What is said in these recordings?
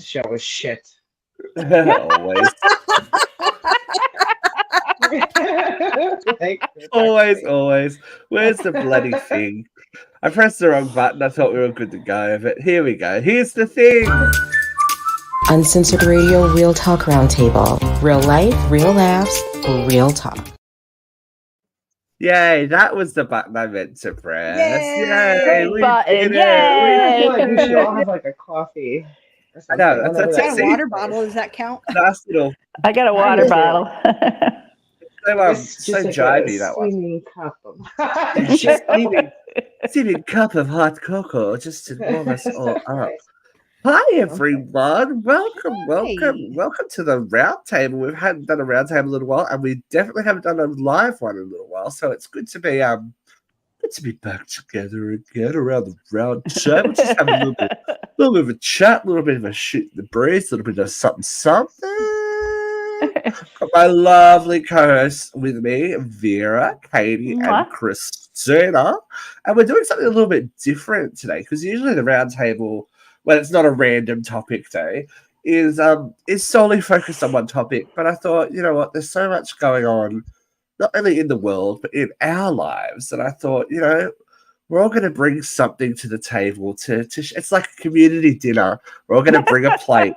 show is shit. Always. Always. Where's the bloody thing? I pressed the wrong button. I thought we were good to go, but here we go. Here's the thing. Uncensored Radio Real Talk Roundtable. Real life, real laughs, real talk. Yay, that was the button I meant to press. Yay, Great button. Yay. I feel like we should all have like a coffee. I know, that's Got a water bottle, does that count? nice little. I got a water bottle. So jivey, that one. Steaming cup of Steaming cup of hot cocoa just to warm us all up. Hi everyone, welcome to the Roundtable. We hadn't done a Roundtable in a little while, and we definitely haven't done a live one in a little while. So it's good to be back together again around the round table. Just have a little bit of a chat, a little bit of a shoot in the breeze, a little bit of something. Got my lovely co-hosts with me, Vera, Katie, and Christina, and we're doing something a little bit different today because usually the Roundtable, when it's not a random topic day, is solely focused on one topic. But I thought, you know what, there's so much going on, not only in the world, but in our lives, that I thought, you know, we're all going to bring something to the table to it's like a community dinner. We're all going to bring a plate.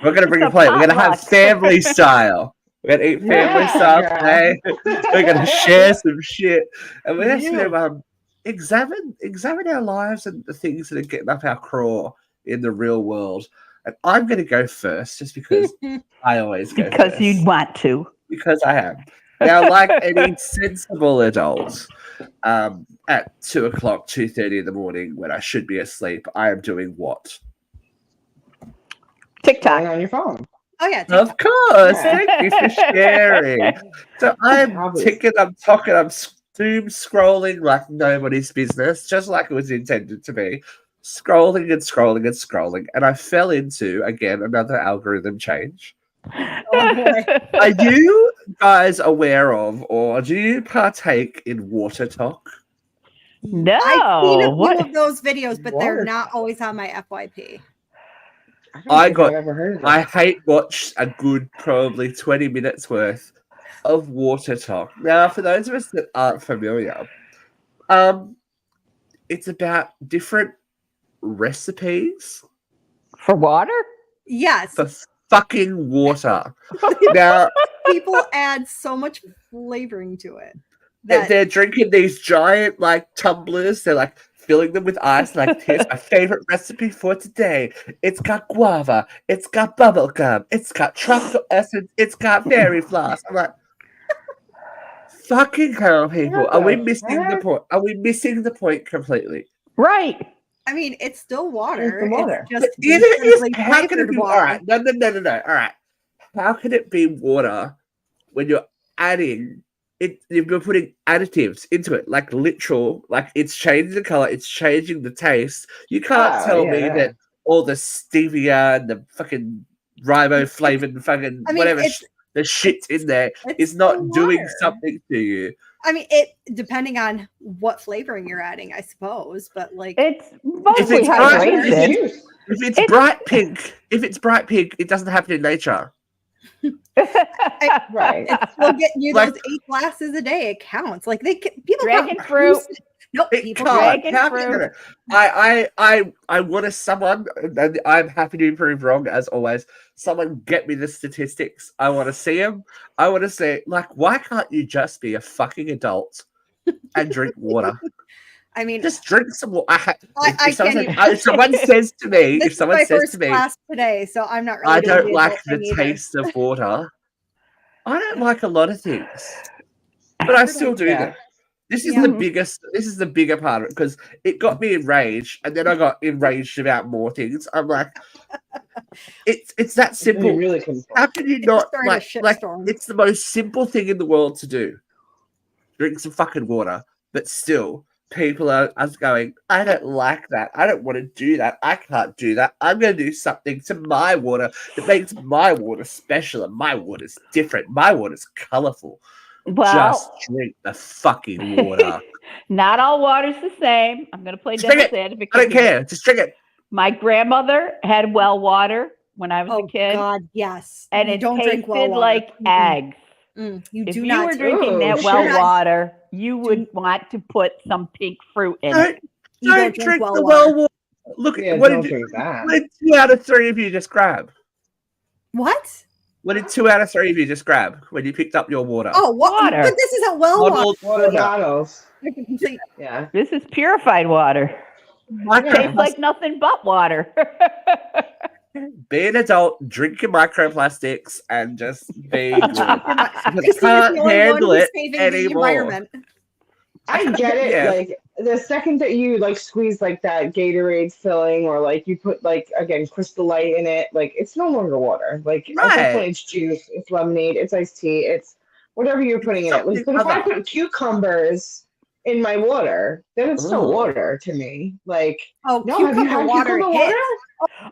We're going to bring a plate. We're going to have family style. We're going to eat family style today. We're going to share some shit. And we're just going to examine our lives and the things that are getting up our craw in the real world. And I'm going to go first just because I always go because first. you want to. Because I am. Now, like any sensible adult, at 2:30 in the morning when I should be asleep, I am doing what? TikTok on your phone. Oh yeah, TikTok. Of course. Yeah. Thank you for sharing. So I'm ticking, I'm talking, I'm doom scrolling like nobody's business, just like it was intended to be. Scrolling and scrolling and scrolling, and I fell into again another algorithm change. Oh boy. Are you guys aware of, or do you partake in water talk? No. I've seen a few of those videos, but they're not always on my FYP. I hate watch a good probably 20 minutes worth of water talk. Now, for those of us that aren't familiar, it's about different recipes for water. Yes. For fucking water. Now, people add so much flavoring to it. They're drinking these giant like tumblers. They're like filling them with ice. Like, here's my favorite recipe for today. It's got guava. It's got bubble gum. It's got tropical essence. It's got fairy floss. I'm like, fucking hell, people. Are we missing the point? Are we missing the point completely? Right. I mean, it's still water. It's water. It's just how can it be water? All right. No. All right. How can it be water when you're adding it? You're putting additives into it, like literal, like it's changing the color, it's changing the taste. You can't tell me that all the stevia and the fucking riboflavin fucking whatever the shit in there is not doing something to you. I mean, it depending on what flavoring you're adding, I suppose, but like it's mostly hydration. If it's bright pink, it doesn't happen in nature. Right. It's still getting you those 8 glasses a day. It counts. Like people dragon fruit. Nope, people dragon fruit. I want someone, and I'm happy to be proved wrong as always. Someone get me the statistics. I want to see them. I want to say, like, why can't you just be a fucking adult and drink water? I mean, just drink some water. If someone says to me, class today, so I'm not really. I don't like the taste of water. I don't like a lot of things, but I still do them. This is the biggest. This is the bigger part of it because it got me enraged, and then I got enraged about more things. I'm like, it's that simple. Really how can you not like? It's the most simple thing in the world to do. Drink some fucking water, but still, people are going. I don't like that. I don't want to do that. I can't do that. I'm going to do something to my water that makes my water special, and my water's different. My water's colorful. Well, just drink the fucking water. Not all water's the same. I'm going to play devil's advocate. I don't care. Just drink it. My grandmother had well water. when I was Oh a kid, God, yes. and You it don't drink tasted well water. like eggs. You If do you not. were drinking that Ooh, well sure. water, you would want to put some pink fruit in it. You Don't drink well the water. well water. Look, Yeah, what don't did, drink that. what did 2 out of 3 of you just grab? What? What did 2 out of 3 of you just grab when you picked up your water? Oh, what? Water. But this isn't well water. Bottled Water bottles. Yeah. This is purified water. Tastes like nothing but water. Be an adult, drink your microplastics, and just be good. Christina's can't the only one handle who's it saving the anymore. environment. I get it. Yeah. Like the second that you like squeeze like that Gatorade filling, or like you put like again Crystal Light in it, like it's no longer water. Like at that point, it's juice, it's lemonade, it's iced tea, it's whatever you're putting in it. Like, but if I put cucumbers in my water, then it's still water to me. Like, oh, no, have you had cucumber water?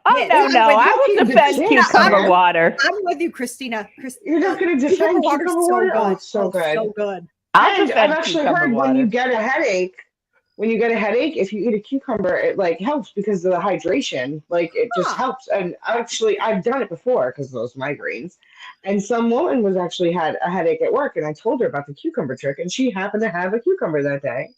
Oh no, I will defend cucumber water. I'm with you, Christina. You're not going to defend cucumber water? So Oh, good. it's so good. So good. And I've actually heard when you get a headache, if you eat a cucumber, it like helps because of the hydration. Like it just helps. And actually, I've done it before because of those migraines. And some woman was actually had a headache at work, and I told her about the cucumber trick, and she happened to have a cucumber that day.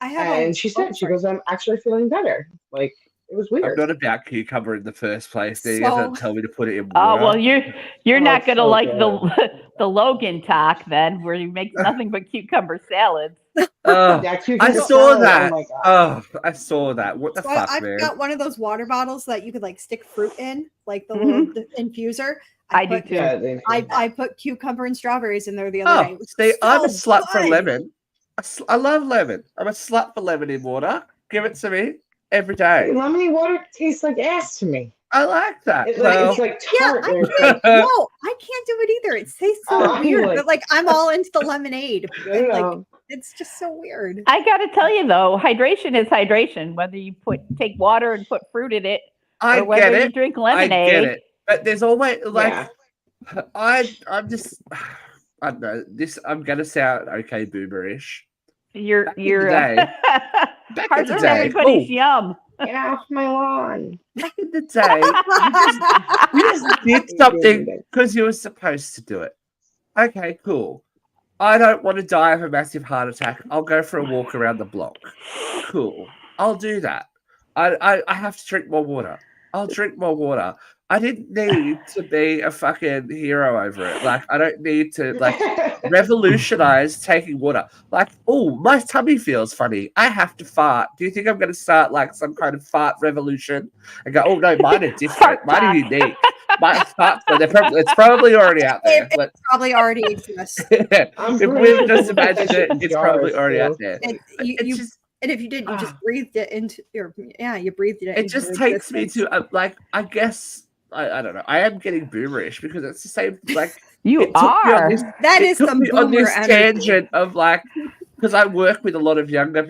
And she said, she goes, "I'm actually feeling better." Like it was weird. I'm not about cucumber in the first place. They didn't tell me to put it in water. Oh well, you're not gonna like the Logan talk then, where he makes nothing but cucumber salads. Oh, cucumber I saw salad. that. Oh my God. Oh, I saw that. What the fuck, I've man? got one of those water bottles that you could like stick fruit in, like the little infuser. I do too. Yeah, I put cucumber and strawberries in there the other day. See, I'm a slut for lemon. I love lemon. I'm a slut for lemon in water. Give it to me every day. Lemony water tastes like ass to me. I like that. It's like tart. I can't do it either. It tastes so weird. But like I'm all into the lemonade. Like it's just so weird. I gotta tell you though, hydration is hydration. Whether you take water and put fruit in it, or whether you drink lemonade. I get it. But there's always like I'm just I don't know. I'm gonna sound okay boomerish. You're back in the day. Everybody's yum. Get off my lawn. Back in the day, you just did something because you were supposed to do it. Okay, cool. I don't want to die of a massive heart attack. I'll go for a walk around the block. Cool. I'll do that. I have to drink more water. I'll drink more water. I didn't need to be a fucking hero over it. Like, I don't need to, like, revolutionize taking water. Like, oh, my tummy feels funny. I have to fart. Do you think I'm going to start, like, some kind of fart revolution? And go, oh, no, mine are different. Mine are unique. Mine farts, it's probably already out there. It probably already exists. If we've just imagined it, it's probably already out there. And if you didn't, you just breathed it into your, you breathed it. It just takes me to, like, I guess, I don't know. I am getting boomerish because it's the same, like, you are. That is some boomer on this energy. tangent of, like, because I work with a lot of younger,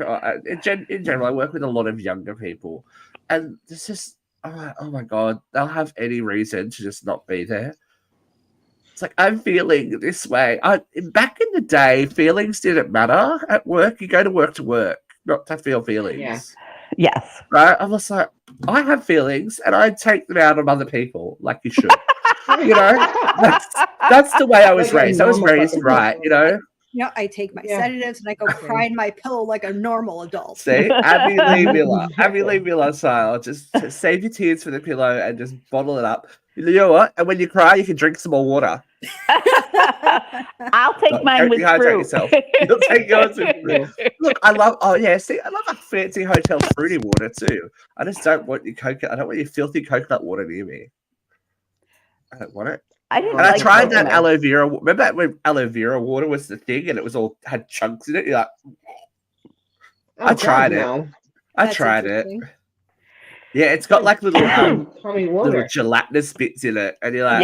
in general, I work with a lot of younger people, and it's just, oh my God, they'll have any reason to just not be there. It's like, I'm feeling this way. Back in the day, feelings didn't matter at work. You go to work, not to feel feelings. Yeah. Yes. Right? I'm just like, I have feelings and I take them out on other people like you should. You know? That's the way I was raised. I was raised right, you know? You know, I take my sedatives and I go cry in my pillow like a normal adult. See? Abby Lee Miller style. Just save your tears for the pillow and just bottle it up. You know what? And when you cry, you can drink some more water. I'll take mine with fruit. Yourself. You'll take yours with fruit. Look, I love a fancy hotel fruity water too. I just don't want your I don't want your filthy coconut water near me. I don't want it. I tried that aloe vera. Remember when aloe vera water was the thing and it was all had chunks in it? You're like, I tried it. I tried it. Yeah, it's got like little gelatinous bits in it, and you're like,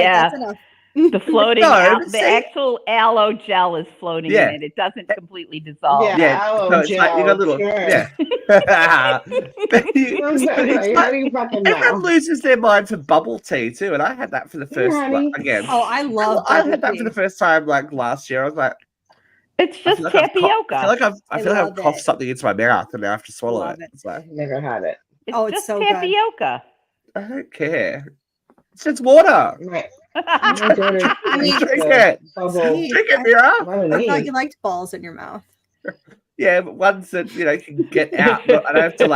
the floating, the actual aloe gel is floating in it. It doesn't completely dissolve. Aloe gel. Like you got little, everyone loses their mind for bubble tea too, and I had that for the first again. Oh, I love. I had that for the first time like last year. I was like, it's just tapioca. I feel like I've coughed something into my mouth, and I have to swallow it. It's like I've never had it. It's just so tapioca. I don't care. It's just water. My daughter Drink it. Bubble. Drink it, Mira. I thought you liked balls in your mouth. Yeah, but ones that can get out. I don't have to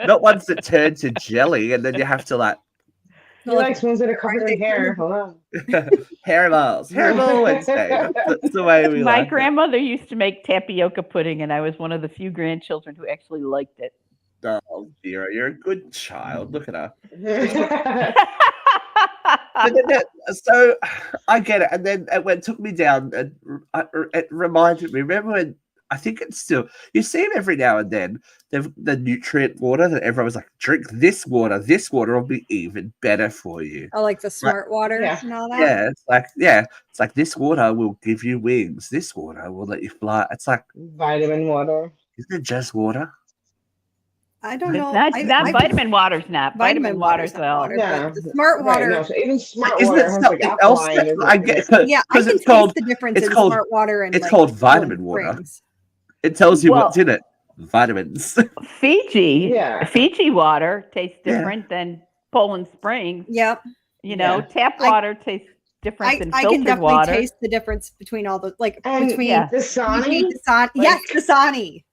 not ones that turn to jelly, and then you have to He likes ones that are covered in hair. Hello. Hairballs. Hairball Wednesday. That's the way we My like grandmother used to make tapioca pudding, and I was one of the few grandchildren who actually liked it. Oh, Vera, you're a good child. Look at her. So I get it. And then it took me down, and it reminded me, remember when, I think it's still, you see them every now and then, the nutrient water that everyone was like, drink this water will be even better for you. Oh, like the smart water and all that? Yeah, it's like this water will give you wings. This water will let you fly. It's like vitamin water. Isn't it just water? I don't know. Vitamin water's not. Vitamin water's not water, but the smart water. Right, no, so even smart water has like alkaline. I get yeah, I can taste the difference in smart water and it's called vitamin water. It tells you what's in it. Vitamins. Fiji water tastes different than Poland Springs. Yep. Tap water tastes different than filtered water. I can definitely taste the difference between all the between Dasani. Yes, Dasani.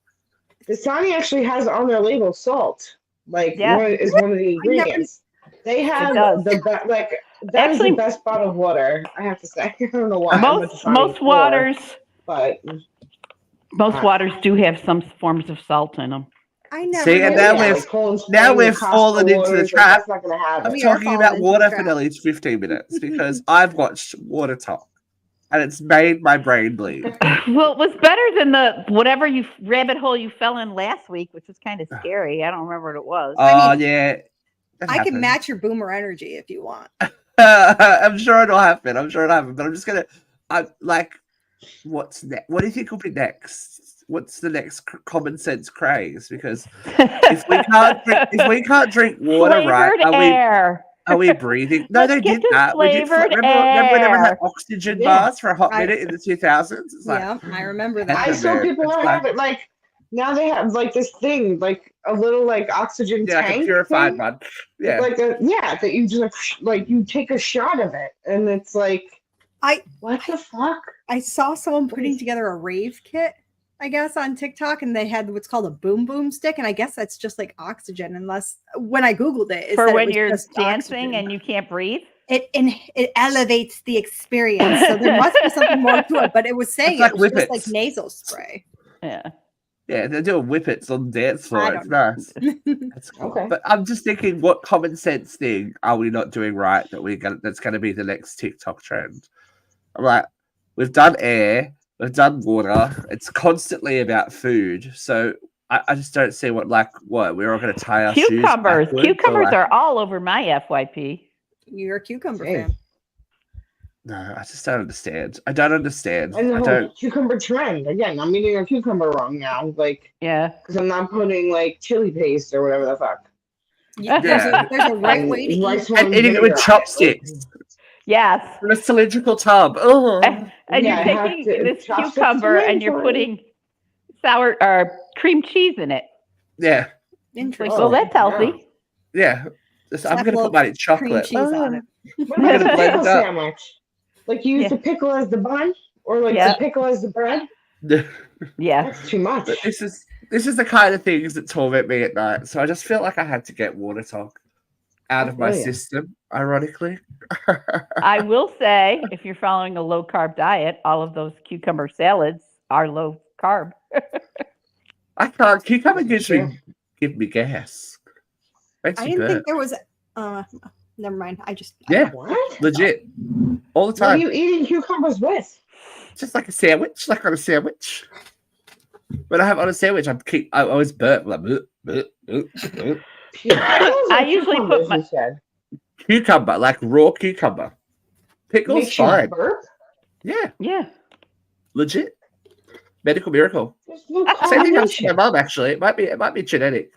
Dasani actually has on their label salt. Is one of the ingredients. They have the best bottled water. I have to say. I don't know why. Most waters do have some forms of salt in them. I never. See, and now we've fallen into the trap. That's not going to happen. I'm talking about water for nearly 15 minutes because I've watched Water Talk, and it's made my brain bleed. Well, it was better than the whatever rabbit hole you fell in last week, which was kind of scary. I don't remember what it was. Oh yeah, I can match your boomer energy if you want. I'm sure it'll happen. But I'm just gonna. What's next? What do you think will be next? What's the next common sense craze? Because if we can't drink water, right? Are we breathing? No, they did that. Remember when they had oxygen bars for a hot minute in the 2000s? It's I remember that. I saw people have it now they have this thing, a little oxygen tank. Like a purified one. Yeah. That you just you take a shot of it and it's what the fuck? I saw someone putting together a rave kit, I guess, on TikTok, and they had what's called a boom boom stick, and I guess that's just like oxygen, unless when I Googled it, for when you're dancing and you can't breathe. It elevates the experience, so there must be something more to it. But it was saying it was just like nasal spray. Yeah. Yeah, they're doing whippets on the dance floor. It's nice. That's cool. Okay. But I'm just thinking, what common sense thing are we not doing right that's going to be the next TikTok trend? I'm like, we've done air, we've done water. It's constantly about food. So I just don't see what we're all going to tie our cucumbers. shoes Cucumbers are all over my FYP. You're a cucumber fan. No, I just don't understand. I don't understand. And the whole cucumber trend. Again, I'm eating a cucumber wrong now. Because I'm not putting chili paste or whatever the fuck. Yeah. There's a right way to eat. And eating it with chopsticks. Yes. In a cylindrical tub. Oh. And you're taking this cucumber and you're putting sour or cream cheese in it. Yeah. Interesting. Well, that's healthy. Yeah. I'm going to put mine in chocolate. Cream cheese on it. What about a pickle sandwich? You use the pickle as the bun, or the pickle as the bread? Yeah, that's too much. But this is the kind of things that torment me at night. So I just feel like I had to get Water Talk out of my system. Ironically, I will say, if you're following a low carb diet, all of those cucumber salads are low carb. I can't. Cucumber give me gas. I didn't think there was. Never mind. What? Legit. All the time. What are you eating cucumbers with? Just like a sandwich, like on a sandwich. When I have on a sandwich, I always burp. I usually put my cucumber, like raw cucumber. Pickles fine. Burp? Yeah. Yeah. Legit. Medical miracle. Same thing happens to my mom, actually. It might be genetic.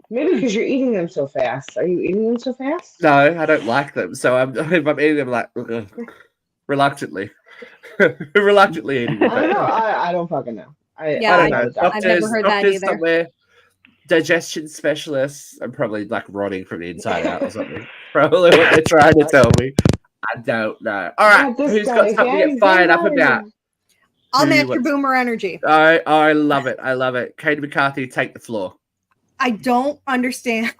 Maybe because you're eating them so fast. Are you eating them so fast? No, I don't like them. So if I'm eating them reluctantly. Reluctantly eating them. I don't know. I don't fucking know. I don't know. I've never heard that either. digestion specialists. I'm probably like rotting from the inside out or something. Probably what they're trying to tell me. I don't know. All right, who's got something to get fired up about? I'll match your boomer energy. I love it. I love it. Katie McCarthy, take the floor. I don't understand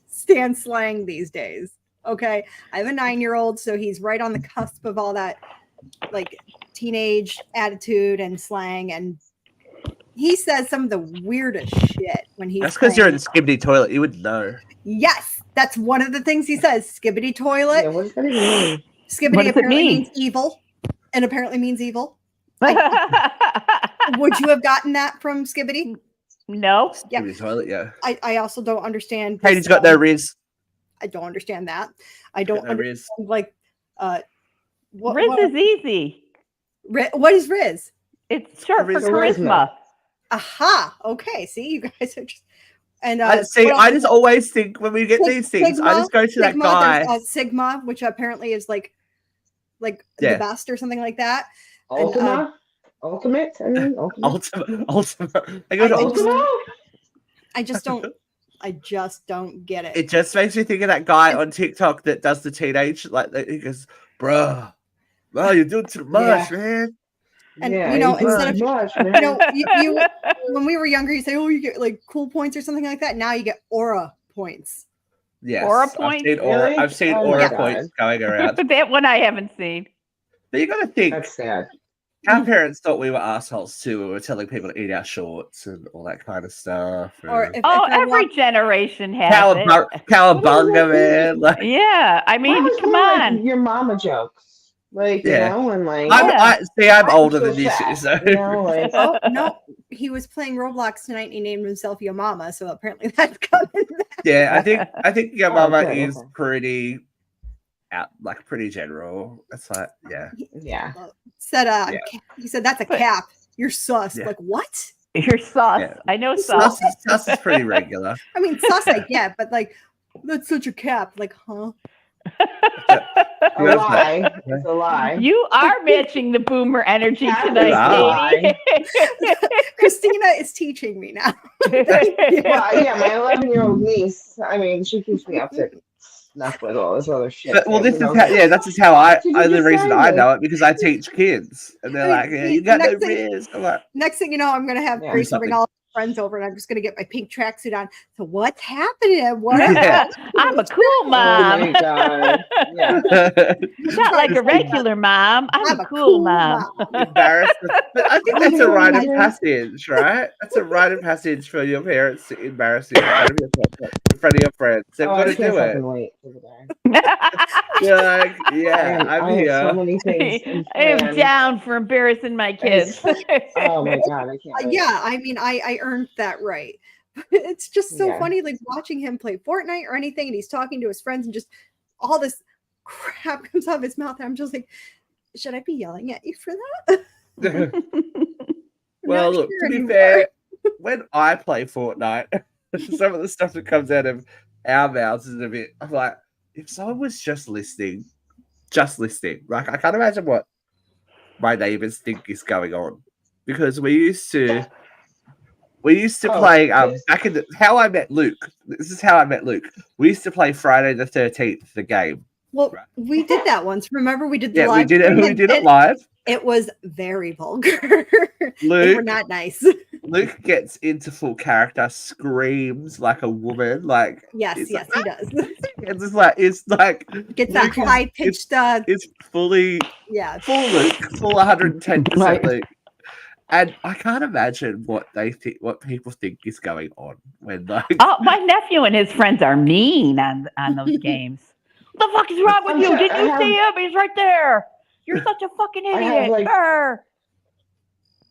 slang these days. Okay. I have a 9-year-old, so he's right on the cusp of all that like teenage attitude and slang, and he says some of the weirdest shit when he's That's because you're in the skibbity toilet. You would know. Yes, that's one of the things he says. Skibbity toilet. Yeah, what does that even mean? Skibbity apparently means evil. And apparently means evil. Would you have gotten that from Skibbity? No. Yeah. Skibbity toilet, yeah. I also don't understand. Katie's got no riz. I don't understand that. I don't understand like Riz is easy. What is Riz? It's short for charisma. Aha. Okay. See, you guys are just and I just always think when we get these things, I just go to that guy. Sigma, which apparently is like the best or something like that. Ultimate. I mean, Ultimate. I go to Ultimate. I just don't get it. It just makes me think of that guy on TikTok that does the teenage, like, he goes, bruh, you're doing too much, man. And instead of you when we were younger, you say, "Oh, you get like cool points or something like that." Now you get aura points. Yes, aura points. I've seen aura points going around. That one I haven't seen. But you got to think. That's sad. Our parents thought we were assholes too. We were telling people to eat our shorts and all that kind of stuff. Every generation has Cowabunga, man. Like, yeah, I mean, come on. Your mama jokes. Like, you know, and like... I'm older than you, so... You know, like, oh, no, he was playing Roblox tonight and he named himself Yo Mama, so apparently that's coming back. Yeah, I think Yo Mama is pretty... pretty general. It's like, yeah. He said that's a cap. You're sus. Yeah. Like, what? You're sus. Yeah. I know sus. Sus is pretty regular. I mean, sus I get, but like, that's such a cap. Like, huh? A lie. It's a lie. You are matching the boomer energy tonight, Christina is teaching me now. Well, yeah, my 11-year-old niece. I mean, she keeps me up to snuff with all this other shit. But, this is how. That's just how I. The reason I know it because I teach kids, and they're like, "Yeah, you got no riz." Next thing you know, I'm gonna have Grace bring all friends over, and I'm just gonna get my pink tracksuit on. So what's happening? I'm a cool mom. Oh my God. Yeah. Not like a regular mom. I'm a cool mom. Embarrassed. But I think that's a rite of passage, right? That's a rite of passage for your parents to embarrass you in front of your friends. They've got to do it. You're like, I'm here. So many things I am down for embarrassing my kids. Oh my God, I can't. Yeah, I mean, I earned that right. It's just so funny, like watching him play Fortnite or anything, and he's talking to his friends, and just all this crap comes out of his mouth. And I'm just like, should I be yelling at you for that? Well, look, to be fair, when I play Fortnite, some of the stuff that comes out of our mouths is a bit. I'm like, if someone was just listening, like I can't imagine what my neighbors think is going on, because we used to play back in how I met Luke. This is how I met Luke. We used to play Friday the 13th, the game. Well, we did that once. Remember, we did the live. We did it live. It was very vulgar. They were not nice. Luke gets into full character, screams like a woman. Like yes, he does. It's like gets that high pitched. It's fully full Luke, full 110% Luke. And I can't imagine what people think is going on when like. Oh, my nephew and his friends are mean on those games. What the fuck is wrong with you? Didn't you see him? He's right there. You're such a fucking idiot.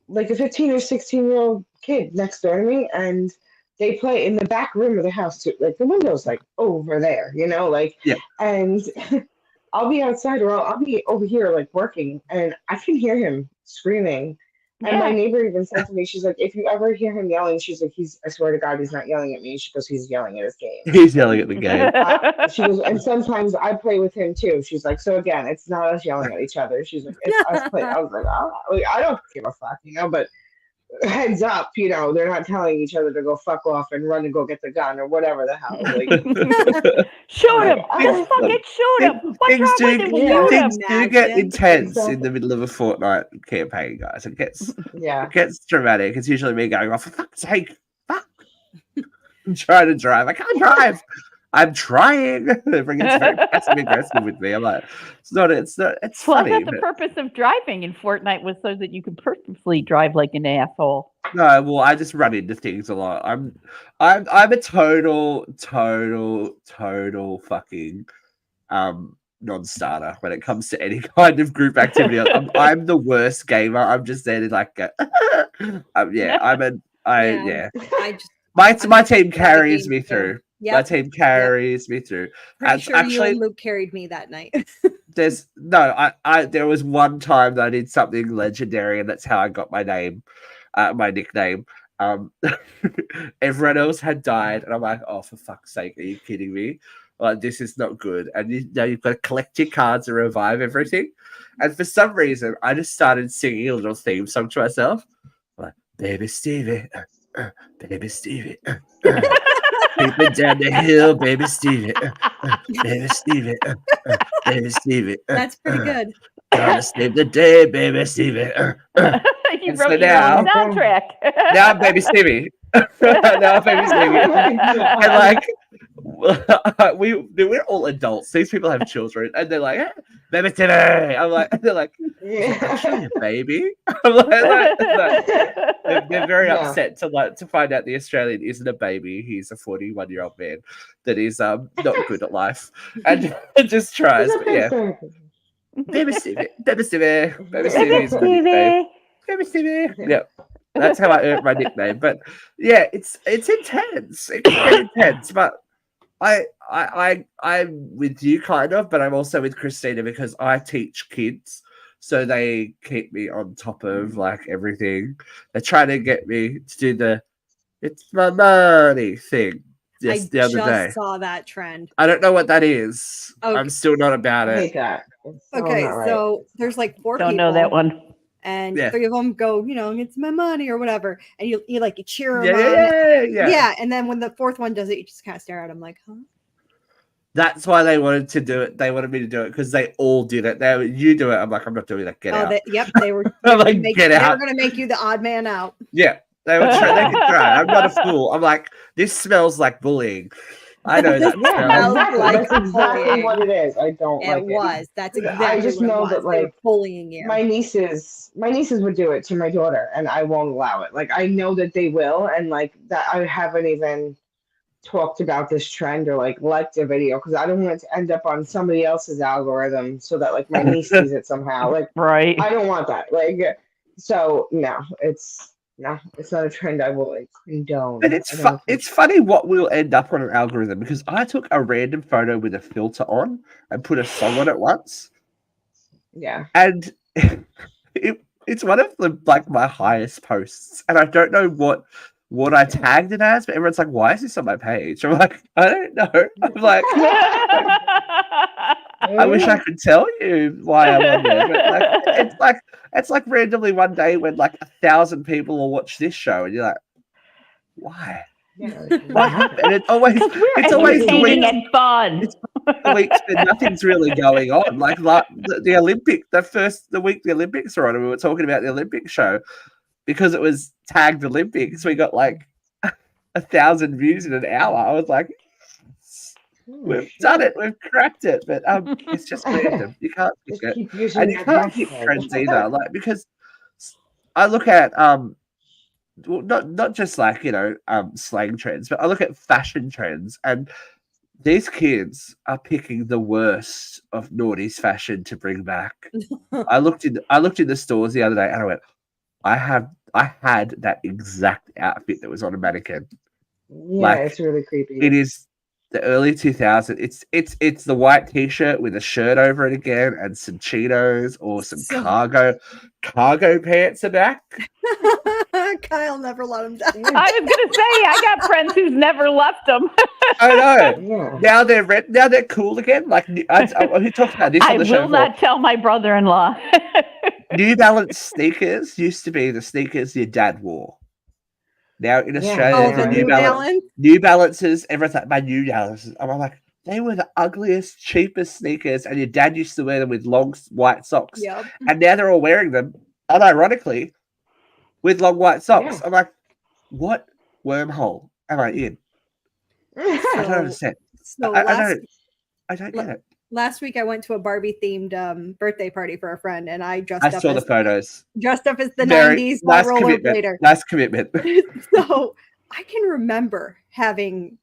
Like a 15 or 16-year-old kid next door to me, and they play in the back room of the house too. Like the window's like over there, you know, like and I'll be outside or I'll be over here like working, and I can hear him screaming. And my neighbor even said to me, she's like, if you ever hear him yelling, she's like, I swear to God, he's not yelling at me. She goes, he's yelling at his game. He's yelling at the game. She goes, and sometimes I play with him too. She's like, so again, it's not us yelling at each other. She's like, it's us playing. I was like, oh, I don't give a fuck, you know, but heads up, they're not telling each other to go fuck off and run and go get the gun or whatever the hell. Like, shoot him! Just fucking shoot him! What's wrong with him? Shoot him! Things do get intense in the middle of a Fortnite campaign, guys. It gets dramatic. It's usually me going, "Oh, for fuck's sake, fuck!" I'm trying to drive. I can't drive. I'm trying. They're very passive aggressive with me. I'm like, it's not. It's funny. I thought the purpose of driving in Fortnite was so that you could purposefully drive like an asshole. No, well, I just run into things a lot. I'm a total fucking non-starter when it comes to any kind of group activity. I'm the worst gamer. I'm just there to like, my team carries me through. Yep. My team carries me through. Pretty sure you and Luke carried me that night. There was one time that I did something legendary, and that's how I got my name, my nickname. Everyone else had died, and I'm like, oh, for fuck's sake, are you kidding me? Like, this is not good. And you've got to collect your cards and revive everything. And for some reason, I just started singing a little theme song to myself, like, baby Stevie, baby Stevie. Creeping down the hill, baby Stevie, baby Stevie, baby Stevie. That's pretty good. Gonna save the day, baby Stevie. You wrote your own soundtrack. Now I'm baby Stevie. Now I'm baby Stevie. And like, we're all adults. These people have children, and they're like, hey, baby Stevie. I'm like, they're like, actually a baby. I'm like they're very upset to find out the Australian isn't a baby. He's a 41-year-old man that is not good at life and just tries. But yeah, baby Stevie, baby Stevie, baby Stevie is my nickname. Baby Stevie. Yeah. That's how I earned my nickname. But yeah, it's intense. It can get intense. But I'm with you kind of, but I'm also with Christina because I teach kids. So they keep me on top of like everything. They're trying to get me to do the "it's my money" thing. Yes, the other day. I just saw that trend. I don't know what that is. Okay. I'm still not about it. I hate that. Okay, so there's like 4 people. Don't know that one. And 3 of them go, it's my money or whatever. And you cheer them on. Yeah. And then when the 4th one does it, you just kind of stare at them like, huh? That's why they wanted to do it. They wanted me to do it because they all did it. You do it. I'm like, I'm not doing that. Get out. They were. Like, get out. They were going to make you the odd man out. Yeah, they were. They could try. I'm not a fool. I'm like, this smells like bullying. I know that. That's exactly what it is. I don't like it. That's exactly. I just know that like bullying you. My nieces would do it to my daughter, and I won't allow it. Like I know that they will, and like that I haven't even talked about this trend or like liked a video because I don't want it to end up on somebody else's algorithm so that like my niece sees it somehow. Like right. I don't want that. Like so no, it's not a trend I will like condone. And it's funny what will end up on an algorithm because I took a random photo with a filter on and put a song on it once. Yeah. And it's one of the like my highest posts. And I don't know what I tagged it as, but everyone's like, why is this on my page? I'm like, I don't know. I'm like, I wish I could tell you why I'm on there. But it's like randomly one day when like 1,000 people will watch this show and you're like, why? What happened? And it's always the week and fun. It's the weeks when nothing's really going on. Like the Olympic, the week the Olympics are on, and we were talking about the Olympic show. Because it was tagged Olympics, we got like 1,000 views in an hour. I was like, we've done it, we've cracked it. But it's just random. You can't pick it. And you can't pick trends either. Like because I look at not just like slang trends, but I look at fashion trends and these kids are picking the worst of naughty's fashion to bring back. I looked in the stores the other day and I went, I had that exact outfit that was on a mannequin. Yeah, it's really creepy. It is the early 2000s. It's the white t-shirt with a shirt over it again and some Cheetos or some cargo pants are back. Kyle never let him down. I was gonna say I got friends who's never left them. I know. Yeah. Now they're cool again. Like we talked about this on the show. I will not tell my brother-in-law. New Balance sneakers used to be the sneakers your dad wore. Now in Australia, the New Balance? New Balances, everyone's like, my New Balances. I'm like, they were the ugliest, cheapest sneakers, and your dad used to wear them with long white socks. Yep. And now they're all wearing them, unironically, with long white socks. Yeah. I'm like, what wormhole am I in? I don't understand. So I don't get it. Last week I went to a Barbie themed birthday party for a friend, and I saw the photos. Dressed up as the Very 90s nice rollerblader. Nice commitment. So I can remember having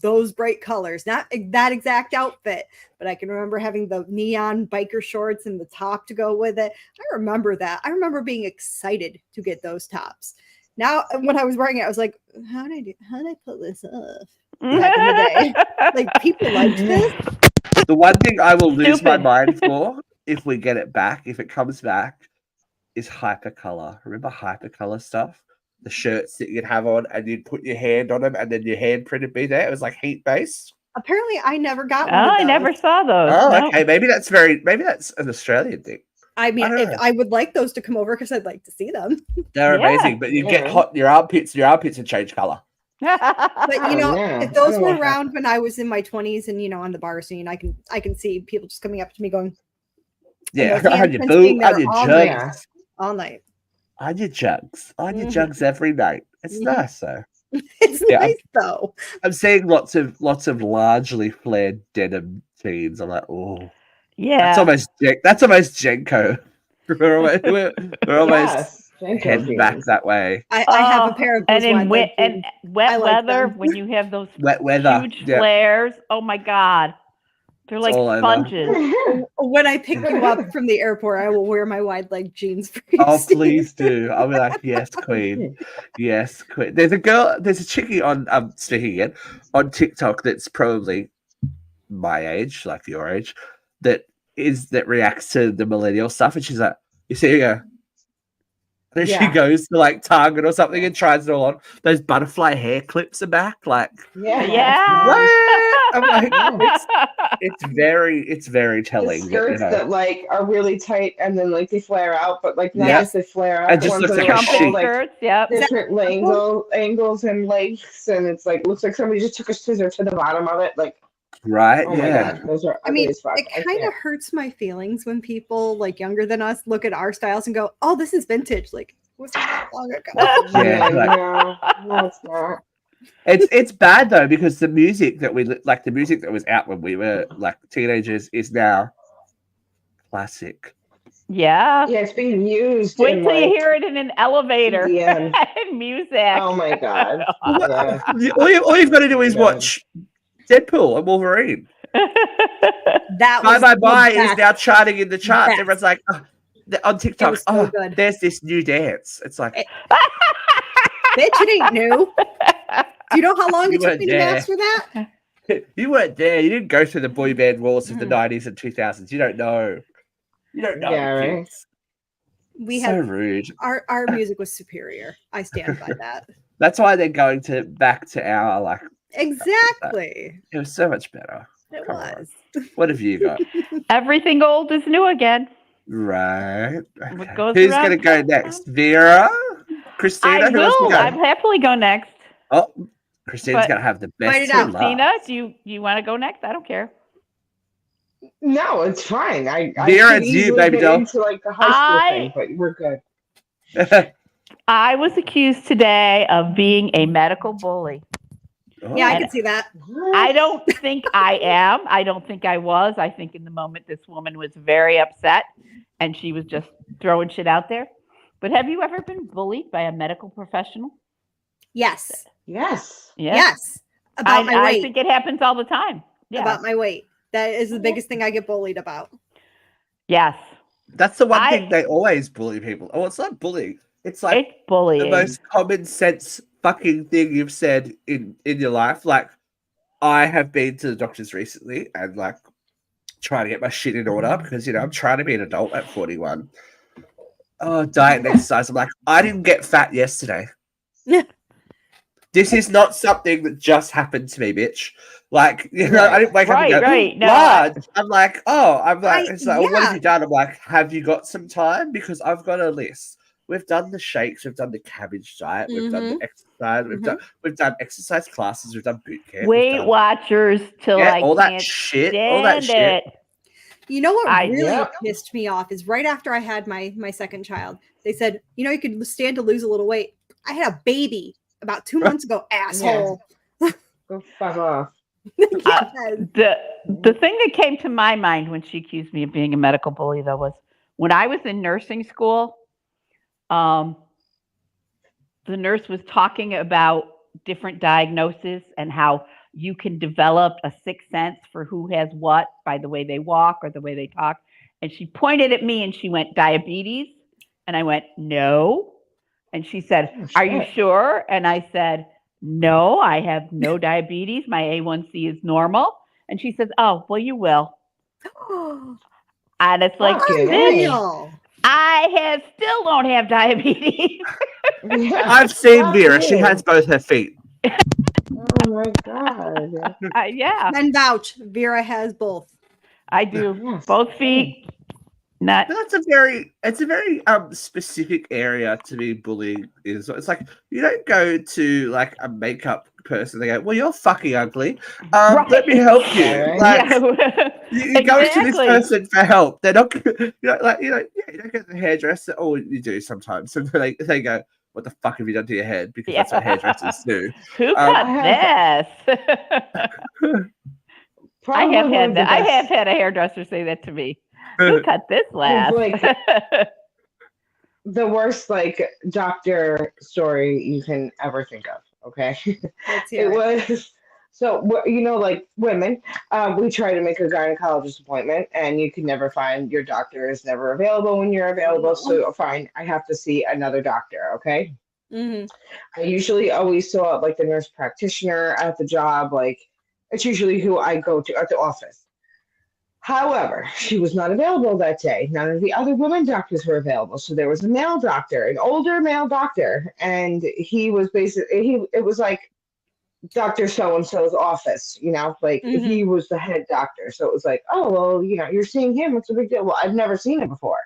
those bright colors, not that exact outfit, but I can remember having the neon biker shorts and the top to go with it. I remember that. I remember being excited to get those tops. Now, when I was wearing it, I was like, how did I pull this off? Back in the day, like people liked this. The one thing I will lose my mind for if we get it back, if it comes back, is hypercolor. Remember hypercolor stuff? The shirts that you'd have on and you'd put your hand on them and then your handprint would be there. It was like heat based. Apparently, I never got one. I never saw those. Oh, no. Okay. Maybe that's an Australian thing. I mean, I would like those to come over because I'd like to see them. They're amazing, but you get hot. Your armpits would change color. But if those were around when I was in my 20s and on the bar scene, I can see people just coming up to me going, yeah, on your boot, on your jugs, all night, on your jugs, every night. It's nice though. It's nice though. I'm seeing lots of largely flared denim teens. I'm like, oh, yeah, that's almost Jenko. We're almost. Head back that way. I have a pair of those and wet weather when you have those wet weather huge flares. Oh my god, they're like sponges. When I pick you up from the airport, I will wear my wide leg jeans for you. Oh, please do. I'll be like, yes, queen, yes, queen. There's a chickie on speaking again on TikTok that's probably my age, like your age, that reacts to the millennial stuff, and she's like, you see, you go. Then she goes to like Target or something and tries it all on. Those butterfly hair clips are back. Like, I'm like, it's very telling. The skirts that like are really tight and then like they flare out, but like not just they flare out. It just looks like a sheet. Skirts, different angles and lengths, and it's like looks like somebody just took a scissor to the bottom of it. Like, right? Oh my God, those are. I mean, it kind of hurts my feelings when people like younger than us look at our styles and go, "Oh, this is vintage." Like, was that long ago? No, it's not. It's bad though because the music that was out when we were like teenagers is now classic. Yeah, it's being used. Wait till you hear it in an elevator and music. Oh my God! All you've got to do is watch Deadpool and Wolverine. Bye is now charting in the charts. Everyone's like on TikTok. Good. There's this new dance. It's like, bitch, it ain't new. Do you know how long it took me to master that? You weren't there. You didn't go through the boy band wars of the 90s and 2000s. You don't know. Yeah, right. So rude. Our music was superior. I stand by that. That's why they're going back to our like. Exactly. It was so much better. It was. What have you got? Everything old is new again. Right. Okay. Who's going to go next? Vera? Christina? I'd happily go next. Oh, Christina's going to have the best. Christina, do you want to go next? I don't care. No, it's fine. Vera, it's you, baby doll. Into like the high school thing, but we're good. I was accused today of being a medical bully. Oh. Yeah, I can see that. I don't think I am. I don't think I was. I think in the moment this woman was very upset and she was just throwing shit out there. But have you ever been bullied by a medical professional? Yes. Yes. About my weight. I think it happens all the time. Yeah. About my weight. That is the biggest thing I get bullied about. Yes. That's the one thing they always bully people. Oh, it's not bullying. It's like bullying. The most common sense fucking thing you've said in your life. Like, I have been to the doctors recently and like trying to get my shit in order because I'm trying to be an adult at 41. Oh, diet and exercise. I'm like, I didn't get fat yesterday. This is not something that just happened to me, bitch. Like, you know, Right. I didn't wake up and go, No, Lard. I'm like, it's like, what have yeah. you done? I'm like, have you got some time? Because I've got a list. We've done the shakes, we've done the cabbage diet, we've done the exercise, we've done exercise classes, we've done boot camp, Weight Watchers till I all can't that shit, stand all that shit. it. You know what really Yep. pissed me off is right after I had my second child, they said, you know, you could stand to lose a little weight. I had a baby about 2 months ago, asshole. Go fuck off. Yes. The thing that came to my mind when she accused me of being a medical bully, though, was when I was in nursing school. The nurse was talking about different diagnoses and how you can develop a sixth sense for who has what by the way they walk or the way they talk. And she pointed at me and she went, diabetes. And I went, no. And she said, are you sure? And I said, no, I have no diabetes. My A1C is normal. And she says, oh, well, you will. And it's like, Real. I still don't have diabetes. I've seen Vera. She has both her feet. Oh my god. Yeah. And vouch, Vera has both. I do. Yes. Both feet. Not. That's a very specific area to be bullied. It's like you don't go to like a makeup person. They go, well, you're fucking ugly. Let me help you. Yeah, right. Like, you go to this person for help. They're not, you don't go to the hairdresser. Oh, you do sometimes. So they go, what the fuck have you done to your head? Because that's what hairdressers do. Who cut this? I have had a hairdresser say that to me. Who cut this last? Like, the worst like doctor story you can ever think of. Okay, it was so you know, like women, we try to make a gynecologist appointment, and you can never find your doctor is never available when you're available. So fine, I have to see another doctor. Okay, I usually always saw like the nurse practitioner at the job. Like it's usually who I go to at the office. However, she was not available that day. None of the other women doctors were available. So there was a male doctor, an older male doctor, and he was basically it was like Dr. So-and-so's office, you know, like he was the head doctor. So it was like, oh, well, you know, you're seeing him. What's the big deal? Well, I've never seen him before.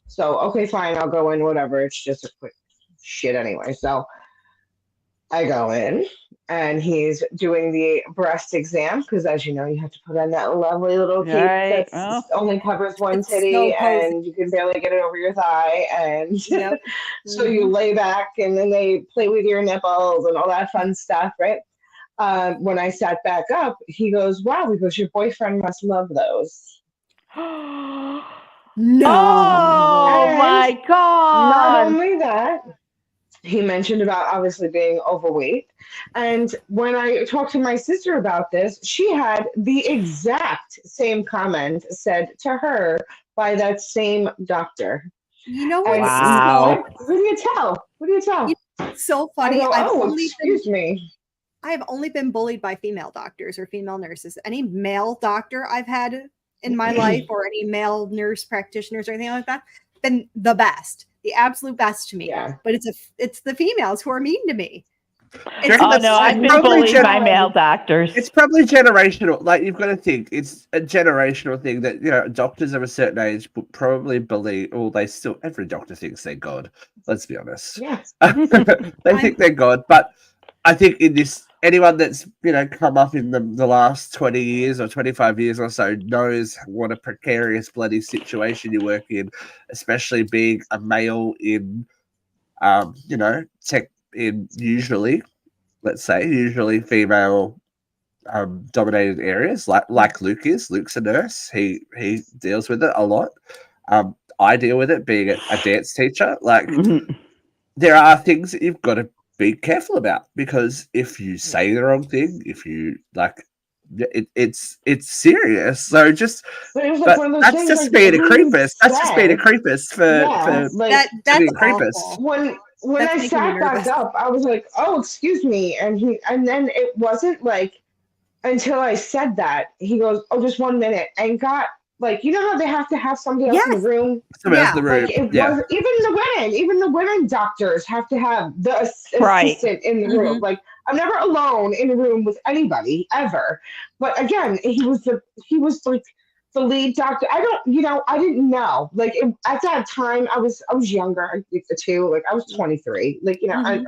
So, okay, fine, I'll go in, whatever. It's just a quick shit anyway. So I go in and he's doing the breast exam because, as you know, you have to put on that lovely little cape that only covers one titty and you can barely get it over your thigh. And so you lay back and then they play with your nipples and all that fun stuff, right? When I sat back up, he goes, wow, because your boyfriend must love those. No. Oh, my God. Not only that, he mentioned about obviously being overweight. And when I talked to my sister about this, she had the exact same comment said to her by that same doctor. You know what? Wow. What do you tell? What do you tell? It's so funny. I've only been bullied by female doctors or female nurses. Any male doctor I've had in my life or any male nurse practitioners or anything like that, been the best. The absolute best to me, but it's the females who are mean to me. I've been bullied by male doctors. It's probably generational. Like you've got to think, it's a generational thing that doctors of a certain age would probably believe. Or every doctor thinks they're God. Let's be honest. Yes, they think they're God, but I think in this, anyone that's come up in the last 20 years or 25 years or so knows what a precarious bloody situation you work in, especially being a male in tech, in usually female dominated areas like Luke is. Luke's a nurse. He deals with it a lot. I deal with it being a dance teacher. Like there are things that you've got to be careful about, because if you say the wrong thing, if you it's serious. So that's just being a creepus. That's just being a creepus for being a creepus. When I sat back up, I was like, oh, excuse me. And then it wasn't like until I said that, he goes, oh, just 1 minute, and got like, you know how they have to have somebody else in the room? Somebody else in the room. Like, it was, even the women doctors have to have the assistant in the room. Like, I'm never alone in a room with anybody ever. But again, he was like the lead doctor. I didn't know. Like, at that time, I was younger. I think too. Like, I was 23. Like, I didn't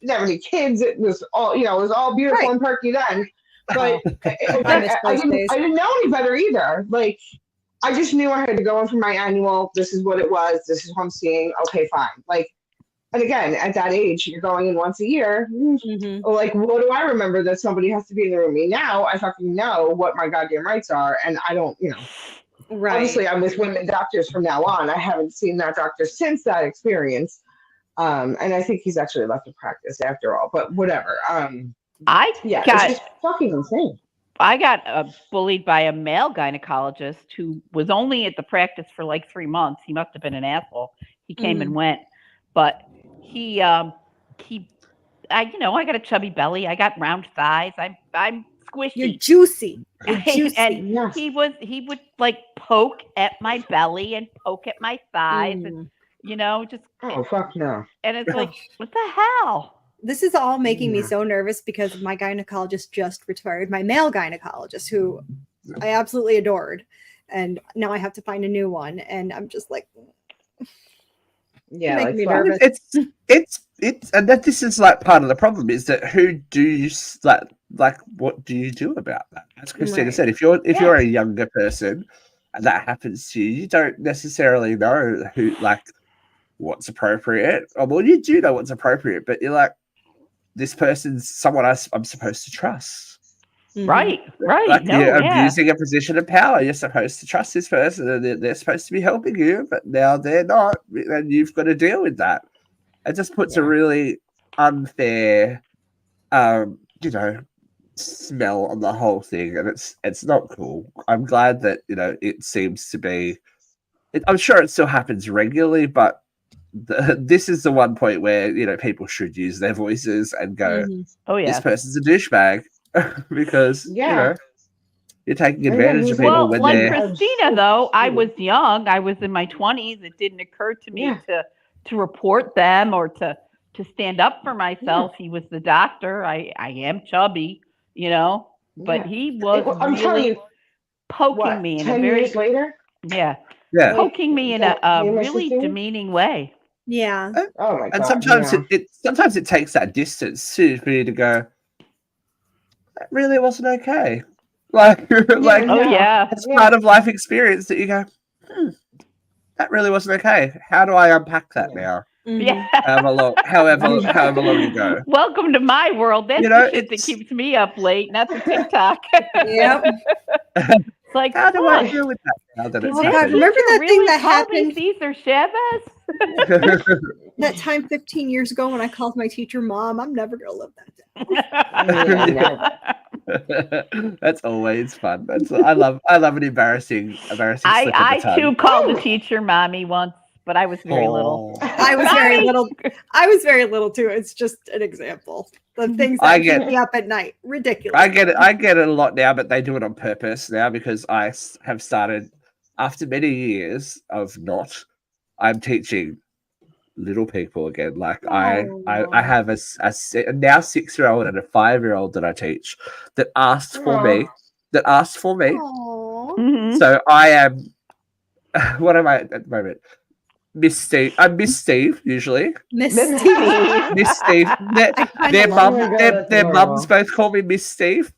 have any kids. It was all, it was all beautiful and perky then. But I didn't know any better either. Like, I just knew I had to go in for my annual. This is what it was. This is what I'm seeing. Okay, fine. Like, and again, at that age, you're going in once a year. Like, what do I remember that somebody has to be in the room? Me now, I fucking know what my goddamn rights are, and I don't, Right. Obviously, I'm with women doctors from now on. I haven't seen that doctor since that experience, and I think he's actually left the practice after all. But whatever. It's just fucking insane. I got bullied by a male gynecologist who was only at the practice for like 3 months. He must have been an asshole. He came and went, but I got a chubby belly. I got round thighs. I'm squishy. You're juicy. You're juicy. And he would like poke at my belly and poke at my thighs and just oh fuck no. And it's like, what the hell? This is all making me so nervous because my gynecologist just retired, my male gynecologist, who I absolutely adored. And now I have to find a new one. And I'm just like, like, me nervous. It's and that this is like part of the problem is that who do you like what do you do about that? As Christina said, if you're a younger person and that happens to you, you don't necessarily know what's appropriate. Well, you do know what's appropriate, but you're like, this person's someone I'm supposed to trust. Right. Like you're abusing a position of power. You're supposed to trust this person and they're supposed to be helping you, but now they're not, and you've got to deal with that. It just puts a really unfair, smell on the whole thing, and it's not cool. I'm glad that, it seems to be, I'm sure it still happens regularly, but this is the one point where people should use their voices and go, this person's a douchebag, because you're taking advantage of people when they're Christina, though. I was young. I was in my 20s. It didn't occur to me to report them or to stand up for myself. He was the doctor. I am chubby, but he was really poking me in a very 10 years later. Poking me in a really demeaning way. Yeah. Oh my God. And sometimes it takes that distance too for you to go, that really wasn't okay. It's part of life experience that you go, that really wasn't okay. How do I unpack that now? However long you go. Welcome to my world. That's the shit that keeps me up late, not the TikTok. Yep. It's like, how do I deal with that now that it's happened? Remember that thing that happened? Cesar Chavez? That time 15 years ago when I called my teacher mom. I'm never gonna live that down. That's always fun. I love an embarrassing slip of the I tongue. too called the teacher mommy once, but I was very little. I was very little. I was very little too. It's just an example. The things that keep me up at night. Ridiculous. I get it a lot now, but they do it on purpose now because I have started, after many years of I'm teaching little people again. Like I have a now 6-year-old and a 5-year-old that I teach that asked for me. So I am, what am I at the moment? Miss Steve. I'm Miss Steve usually. Miss Steve. Miss Steve. Their mums both call me Miss Steve,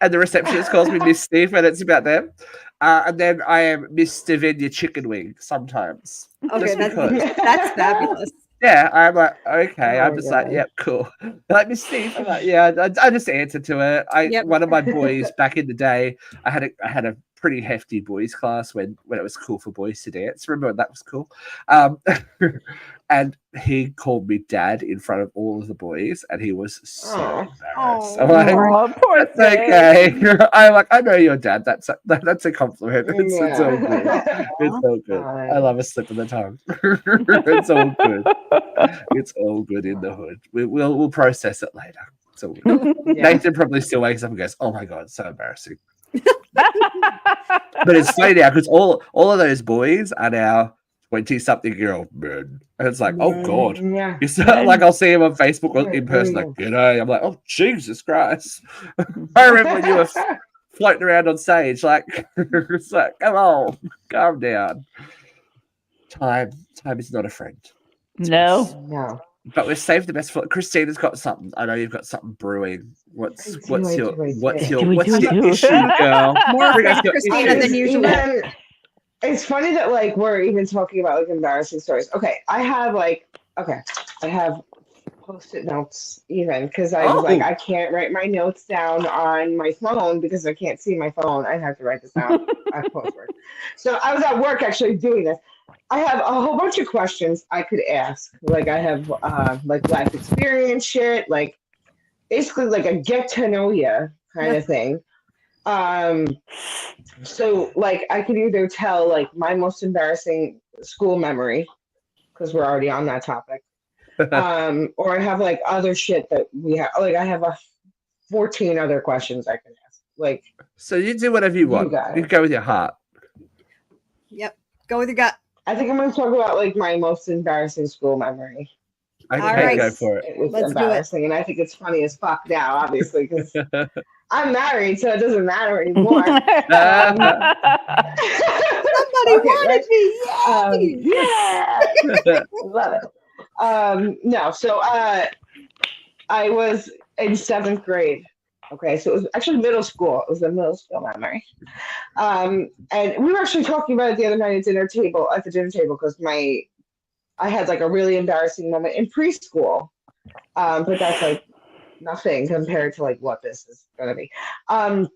and the receptionist calls me Miss Steve, and it's about them. And then I am Miss Stevinia Chicken Wing sometimes. Okay, that's fabulous. Yeah, I'm like, okay. I'm just like, yep, cool. Like Miss Steve. I'm like, yeah. I just answer to it. One of my boys back in the day, I had a pretty hefty boys class when it was cool for boys to dance. Remember when that was cool? And he called me dad in front of all of the boys, and he was so embarrassed. I'm like, poor thing. Okay. I'm like, I know you're dad. That's a compliment. It's all good. It's all good. I love a slip of the tongue. It's all good. It's all good in the hood. We'll process it later. So Nathan probably still wakes up and goes, "Oh my God, it's so embarrassing." But it's funny now because all of those boys are now 20-something-year-old men. And it's like, oh God. Yeah. You start, like, I'll see him on Facebook or in person, like, g'day. I'm like, oh, Jesus Christ. I remember when you were floating around on stage, like, it's like, come on, calm down. Time is not a friend. No. But we've saved the best for Christina's got something. I know you've got something brewing. What's your issue, girl? More afraid of Christina than usual. It's funny that like we're even talking about like embarrassing stories. Okay, I have post-it notes even because I was like I can't write my notes down on my phone because I can't see my phone. I have to write this down at post-work. So I was at work actually doing this. I have a whole bunch of questions I could ask. Like I have like life experience shit, like basically like a get to know you kind of thing. So like I could either tell like my most embarrassing school memory because we're already on that topic. Or I have like other shit that we have. Like I have 14 other questions I can ask. Like so you do whatever you want. You go with your heart. Yep. Go with your gut. I think I'm going to talk about like my most embarrassing school memory. Okay, go for it. It was Let's embarrassing, and I think it's funny as fuck now, obviously, because I'm married, so it doesn't matter anymore. Somebody wanted me. Yeah, love it. No, so I was in 7th grade. Okay, so it was actually middle school. It was a middle school memory. And we were actually talking about it the other night at the dinner table because I had like a really embarrassing moment in preschool. But that's like nothing compared to like what this is gonna be. I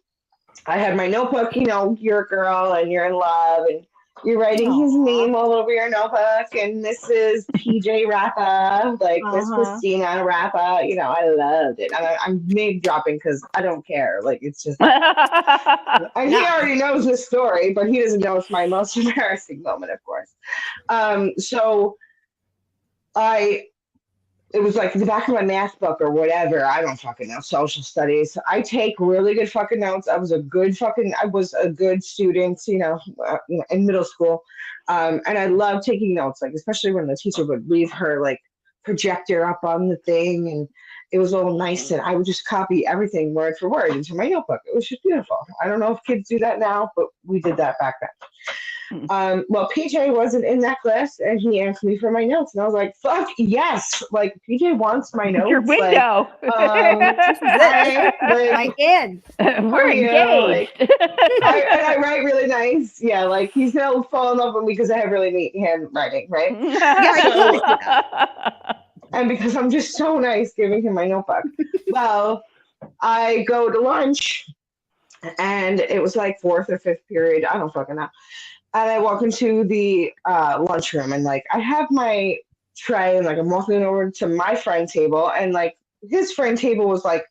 had my notebook, you know, you're a girl and you're in love and you're writing his name all over your notebook, and this is PJ Rappa, like this Christina Rappa, you know, I loved it. I'm name dropping because I don't care. Like it's just, and he already knows this story, but he doesn't know it's my most embarrassing moment, of course. So it was like the back of my math book or whatever. I don't fucking know. Social studies. I take really good fucking notes. I was a good student, you know, in middle school. And I love taking notes, like, especially when the teacher would leave her like projector up on the thing and it was all nice. And I would just copy everything word for word into my notebook. It was just beautiful. I don't know if kids do that now, but we did that back then. Well, PJ wasn't in that class, and he asked me for my notes, and I was like, "Fuck yes!" Like PJ wants my notes. Your window. I in. We're engaged. And I write really nice. Yeah, like he's gonna fall in love with me because I have really neat handwriting, right? And because I'm just so nice giving him my notebook. Well, I go to lunch, and it was like 4th or 5th period. I don't fucking know. And I walk into the lunchroom and like I have my tray and like I'm walking over to my friend table and like his friend table was like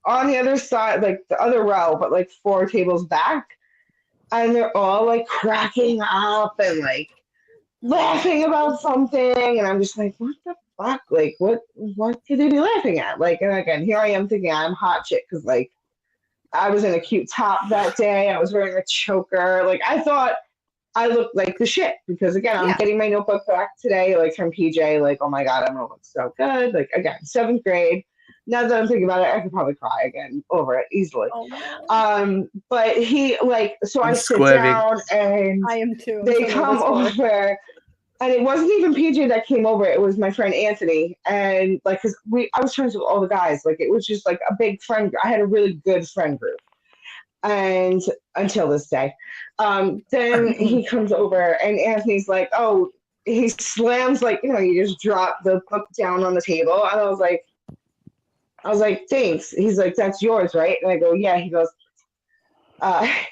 on the other side, like the other row, but like 4 tables back. And they're all like cracking up and like laughing about something. And I'm just like, what the fuck? Like what could they be laughing at? Like, and again, here I am thinking I'm hot shit because like I was in a cute top that day. I was wearing a choker. Like I thought I looked like the shit because again, I'm getting my notebook back today, like from PJ, like, oh my God, I'm gonna look so good. Like again, 7th grade. Now that I'm thinking about it, I could probably cry again over it easily. But he like, so I sit down and I am too. They come over and it wasn't even PJ that came over. It was my friend Anthony. And like, cause I was friends with all the guys. Like it was just like a big friend. I had a really good friend group. And until this day, then he comes over and Anthony's like, oh, he slams like, you know, you just drop the book down on the table. And I was like, thanks. He's like, that's yours, right? And I go, yeah. He goes,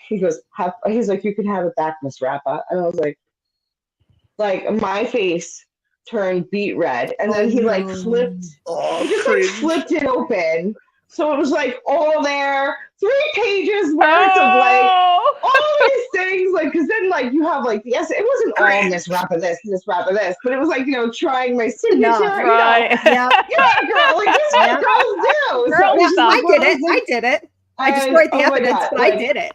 he's like, you can have it back, Miss Rappa. And I was like my face turned beet red. And then he like flipped, he just like flipped it open. So it was like all there, 3 pages worth of like all these things, like because then like you have like yes, it wasn't all Miss Rappa this, but it was like, you know, trying my signature. Right. Yeah, girl, like this is what girls do. Girl, I did it. I destroyed the oh my evidence, God, but like, I did it.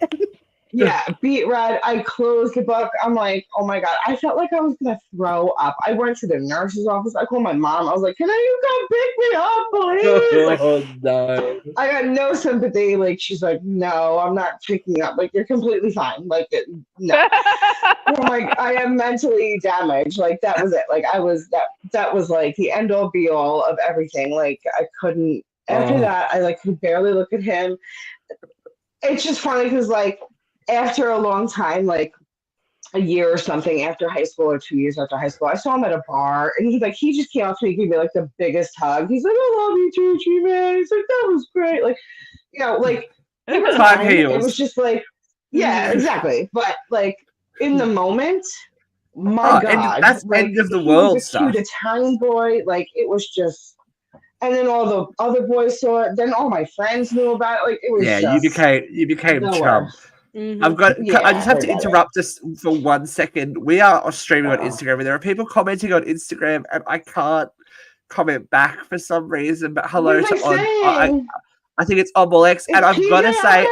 yeah, beat red. I closed the book. I'm like, oh my God. I felt like I was gonna throw up. I went to the nurse's office. I called my mom. I was like, can you come pick me up, please? Like, Oh no. I got no sympathy. Like, she's like, no, I'm not picking you up. Like, you're completely fine. Like, no. I'm like, I am mentally damaged. Like, that was it. Like, that was like the end all be all of everything. Like, I couldn't, after that, I like could barely look at him. It's just funny because, like, after a long time, like a year or something after high school or 2 years after high school, I saw him at a bar and he just came up to me and gave me like the biggest hug. He's like, I love you too, G-Man. He's like, that was great. Like, like it was Time fine. heals. It was just like, yeah, exactly. But like in the moment, my God. That's like, end of the he world was a stuff. cute Italian boy. Like it was just, and then all the other boys saw it. Then all my friends knew about it. Like it was you became the chum. worst. I just have to interrupt us for 1 second. We are streaming on Instagram, and there are people commenting on Instagram, and I can't comment back for some reason. But hello to I think it's Obolex, and I've got to say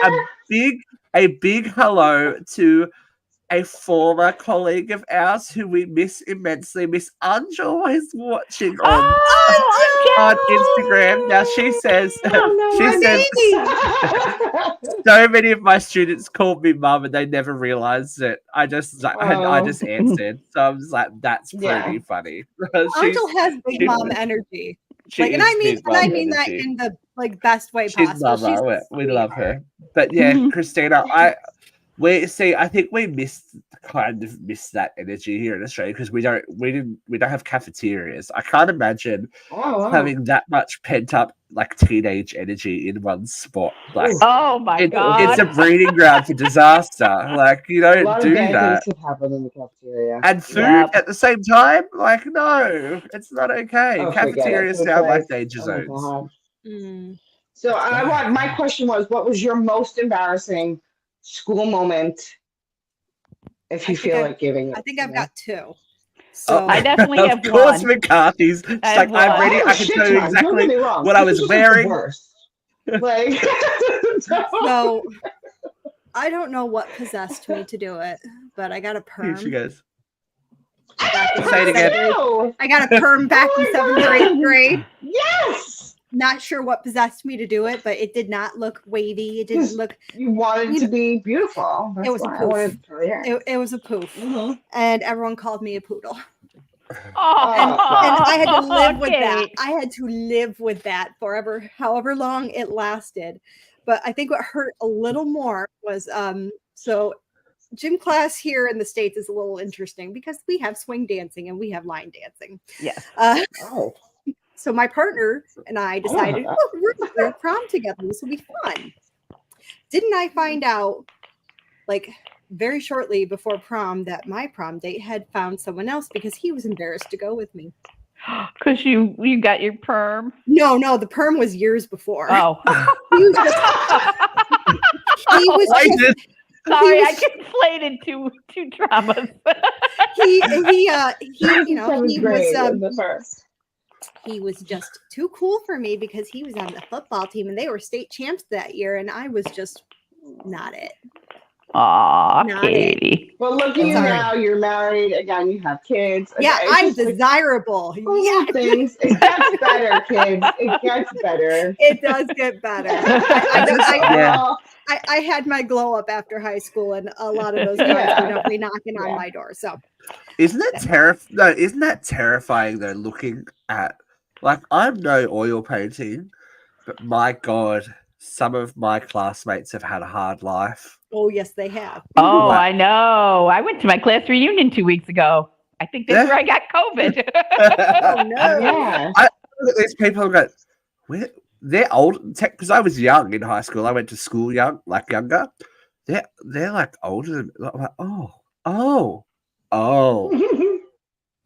a big hello to a former colleague of ours who we miss immensely. Miss Angel is watching on Instagram. Now she says so many of my students called me mum and they never realized it. I just answered. So I'm just like, that's pretty funny. Angel has big mom energy. Like, and I mean that in the like best way possible. She's we love her. But yeah, Christina, I think we kind of missed that energy here in Australia because we don't have cafeterias. I can't imagine having that much pent up like teenage energy in one spot. Like, oh my God, it's a breeding ground for disaster. Like, you don't do that. Things have happened in the cafeteria. And food at the same time, like, no, it's not okay. Cafeterias sound like danger zones. So my question was, what was your most embarrassing school moment? If you feel like giving it, I think I've got two. So I definitely have one. Of course, McCarthy's. It's like, I'm ready. I can tell you exactly what I was wearing. Like, so I don't know what possessed me to do it, but I got a perm. Here she goes. Say it again. I got a perm back in 7th or 8th grade. Yes. Not sure what possessed me to do it, but it did not look wavy. It didn't look. You wanted it to be beautiful. It was a poof. It was a poof, and everyone called me a poodle. And I had to live with that. I had to live with that forever, however long it lasted. But I think what hurt a little more was so gym class here in the States is a little interesting because we have swing dancing and we have line dancing. Yes. So my partner and I decided, we're going to prom together. This will be fun. Didn't I find out, like, very shortly before prom that my prom date had found someone else because he was embarrassed to go with me. Because you got your perm? No, the perm was years before. Oh. Sorry, I conflated two dramas. He was just too cool for me because he was on the football team and they were state champs that year, and I was just not it. Aw, Katie. Well, look at you now. You're married. Again, you have kids. Yeah, I'm desirable. Yeah, things. It gets better, kids. It gets better. It does get better. I had my glow up after high school, and a lot of those guys were definitely knocking on my door. So, isn't that terrifying though? Looking at, like, I'm no oil painting, but my God, some of my classmates have had a hard life. Oh, yes, they have. Oh, I know. I went to my class reunion 2 weeks ago. I think that's where I got COVID. Oh, no. Yeah. I look at these people and go, they're old. Because I was young in high school. I went to school younger. They're like older than me. Like, oh.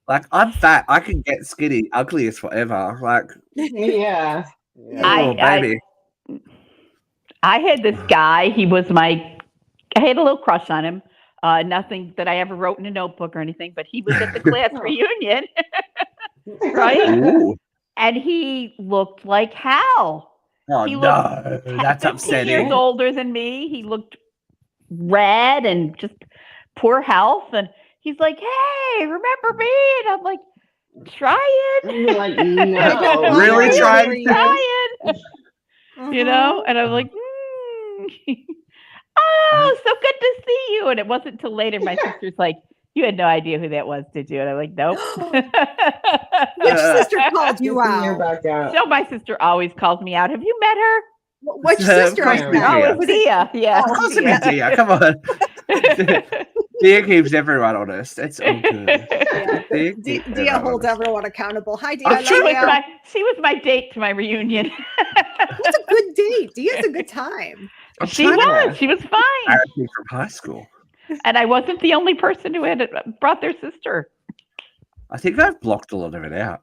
Like, I'm fat. I can get skinny, ugly as forever. Like, yeah. Oh, baby. I had this guy. I had a little crush on him. Nothing that I ever wrote in a notebook or anything, but he was at the class reunion. Right? Ooh. And he looked like Hal. Oh, he no. looked That's 15 upsetting. years older than me. He looked red and just poor health. And he's like, hey, remember me? And I'm like, trying. You're like, no. Really no. trying? You know? And I'm like, oh, so good to see you. And it wasn't until later my sister's like, you had no idea who that was, did you? And I'm like, nope. Which sister called you You're out? back out. So my sister always calls me out. Have you met her? Which sister? course we do. Oh, it's Dia. Yeah. Of course it is Dia. Come on. Dia keeps everyone honest. It's all good. Dia holds everyone accountable. Hi, Dia. I'm sure She was my date to my reunion. That's a good date. Dia's a good time. She was fine. From high school. And I wasn't the only person who had brought their sister. I think I've blocked a lot of it out.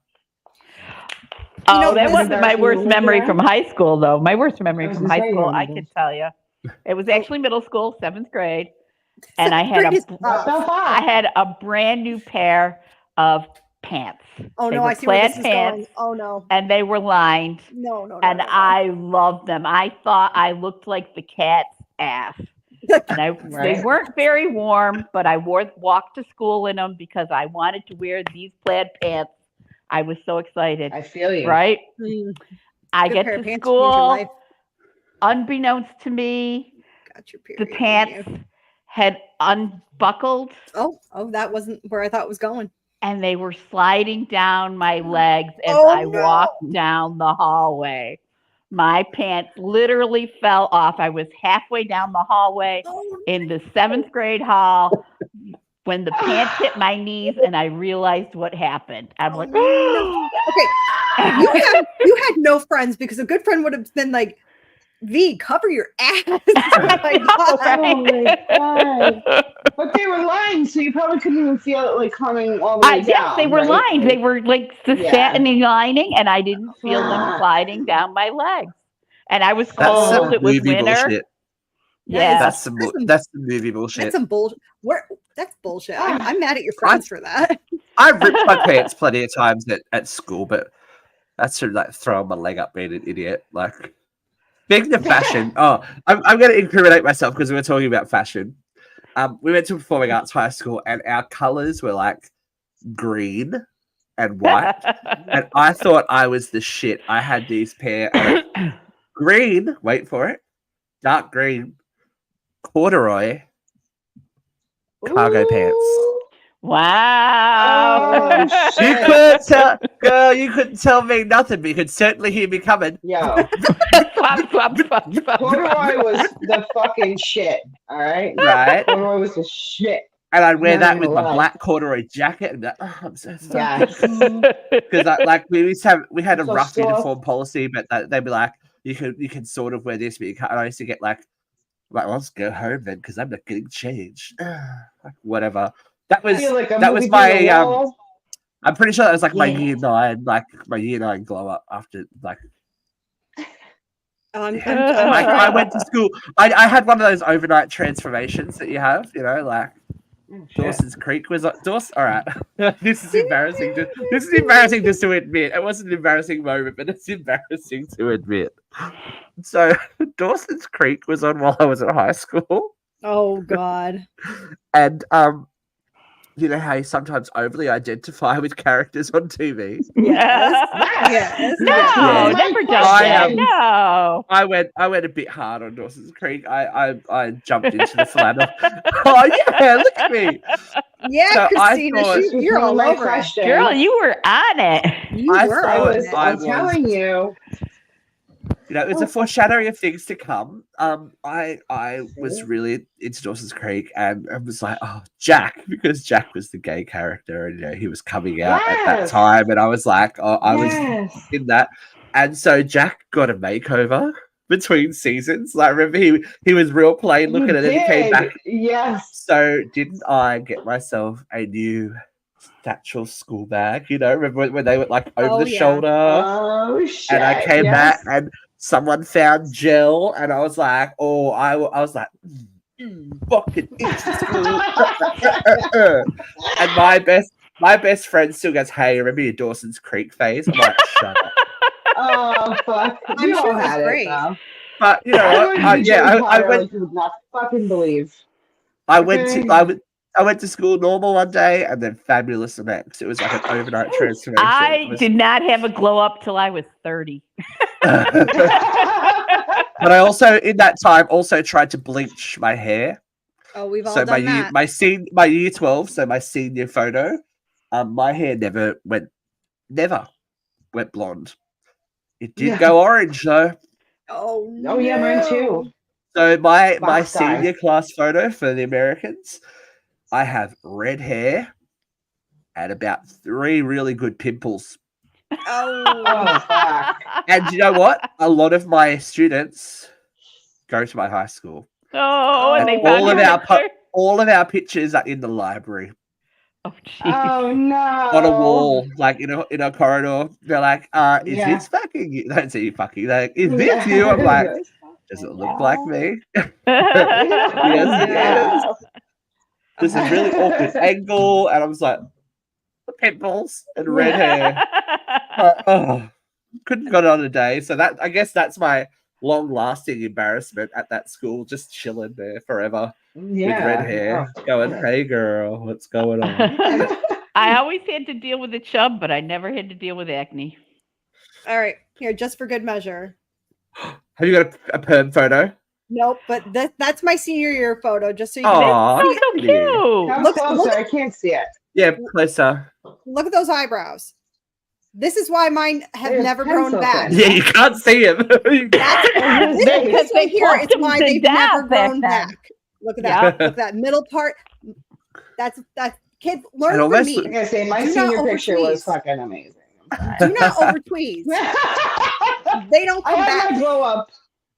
Oh, that wasn't my worst memory from high school, though. My worst memory from high school, I can tell you. It was actually middle school, 7th grade. And I had a brand new pair of pants. Oh, no, I see where this is going. Oh, no. And they were lined. No. And I loved them. I thought I looked like the cat's ass. And they weren't very warm, but I walked to school in them because I wanted to wear these plaid pants. I was so excited. I feel you. Right? I get to school, unbeknownst to me, the pants had unbuckled. Oh, that wasn't where I thought it was going. And they were sliding down my legs as I walked down the hallway. My pants literally fell off. I was halfway down the hallway in the 7th grade hall when the pants hit my knees and I realized what happened. I'm like, okay, you had no friends because a good friend would have been like, V, cover your ass. Oh my God. But they were lined, so you probably couldn't even feel it like coming all the way down. Yes, they were lined. They were like the satiny lining, and I didn't feel them sliding down my legs. And I was cold. It was winter. Bullshit. Yeah, that's some movie bullshit. That's some bullshit. That's bullshit. I'm mad at your friends for that. I ripped my pants plenty of times at school, but that's sort of like throwing my leg up being an idiot. Like, speaking of fashion, I'm going to incriminate myself because we were talking about fashion. We went to performing arts high school, and our colors were like green and white, and I thought I was the shit. I had these pair of green. Wait for it, dark green corduroy cargo pants. Wow. You couldn't tell, girl, you couldn't tell me nothing, but you could certainly hear me coming. Yo. Corduroy was the fucking shit, all right? Right. Corduroy was the shit. And I'd wear that with my black corduroy jacket and be like, oh, I'm so sorry. Because we had a rough uniform policy, but they'd be like, you can sort of wear this, but you can't. And I used to get like, well, let's go home then because I'm not getting changed. Like, whatever. That was my I'm pretty sure that was like my year 9, like my year 9 glow up after like. I went to school. I had one of those overnight transformations that you have, you know, like Dawson's Creek was like Dawson. All right, this is embarrassing. This is embarrassing just to admit. It wasn't an embarrassing moment, but it's embarrassing to admit. So Dawson's Creek was on while I was in high school. Oh God. And you know how you sometimes overly identify with characters on TV? Yes. No, never done that. No. I went a bit hard on Dawson's Creek. I jumped into the flannel. Oh yeah, look at me. Yeah, so Christina, you're all over it. Girl, you were on it. I'm telling you. You know, it's a foreshadowing of things to come. I was really into Dawson's Creek, and I was like, oh, Jack, because Jack was the gay character, and you know he was coming out at that time, and I was like, oh, I was in that, and so Jack got a makeover between seasons. Like, remember he was real plain looking, and then he came back. Yes. So didn't I get myself a new satchel school bag? You know, remember when they went like over the shoulder? Oh shit! And I came back and someone found gel, and I was like, "Oh, I was like, fucking into school." And my best friend still goes, "Hey, remember your Dawson's Creek phase?" I'm like, "Shut up." Oh fuck! I'm We all sure it was had great. it though. But you know I what? went to I went. like you would not fucking believe. I went to. Okay. I went to school normal one day, and then fabulous the next. It was like an overnight transformation. I did not have a glow up till I was 30. But I also, in that time, also tried to bleach my hair. Oh, we've all So done that. my year 12, so my senior photo, my hair never went blonde. It did go orange though. Oh no. Oh yeah, mine too. So my Last guy. senior class photo for the Americans, I have red hair and about 3 really good pimples. Oh. Fuck. And you know what? A lot of my students go to my high school. Oh, and they And found all of your our picture? all of our pictures are in the library Oh, jeez. Oh no. on a wall, like in a corridor. They're like, is Yeah. this fucking you? They don't say you fucking. They're like, is this you? I'm like, does it look like me? Yes, it is. This is really awkward angle, and I was like, pimples and red hair. Couldn't have got it on a day. So that, I guess that's my long-lasting embarrassment at that school, just chilling there forever with red hair, going, "Hey girl, what's going on?" I always had to deal with the chub, but I never had to deal with acne. All right, here, just for good measure. Have you got a perm photo? Nope, but that's my senior year photo, just so you Aw, can Oh, so cute. Come Look- closer. look- I can't see it. Yeah, closer. look at those eyebrows. This is why mine have There's never grown pencil back. thin. Yeah, you can't see him. This right here is plucked why them to they've death never back grown then. back. Look at that. Look at that middle part. That's kids learn And from almost me. Like I say, my Do not senior picture was overtweeze. fucking amazing. Do not over tweeze. They don't I come had back. my glow up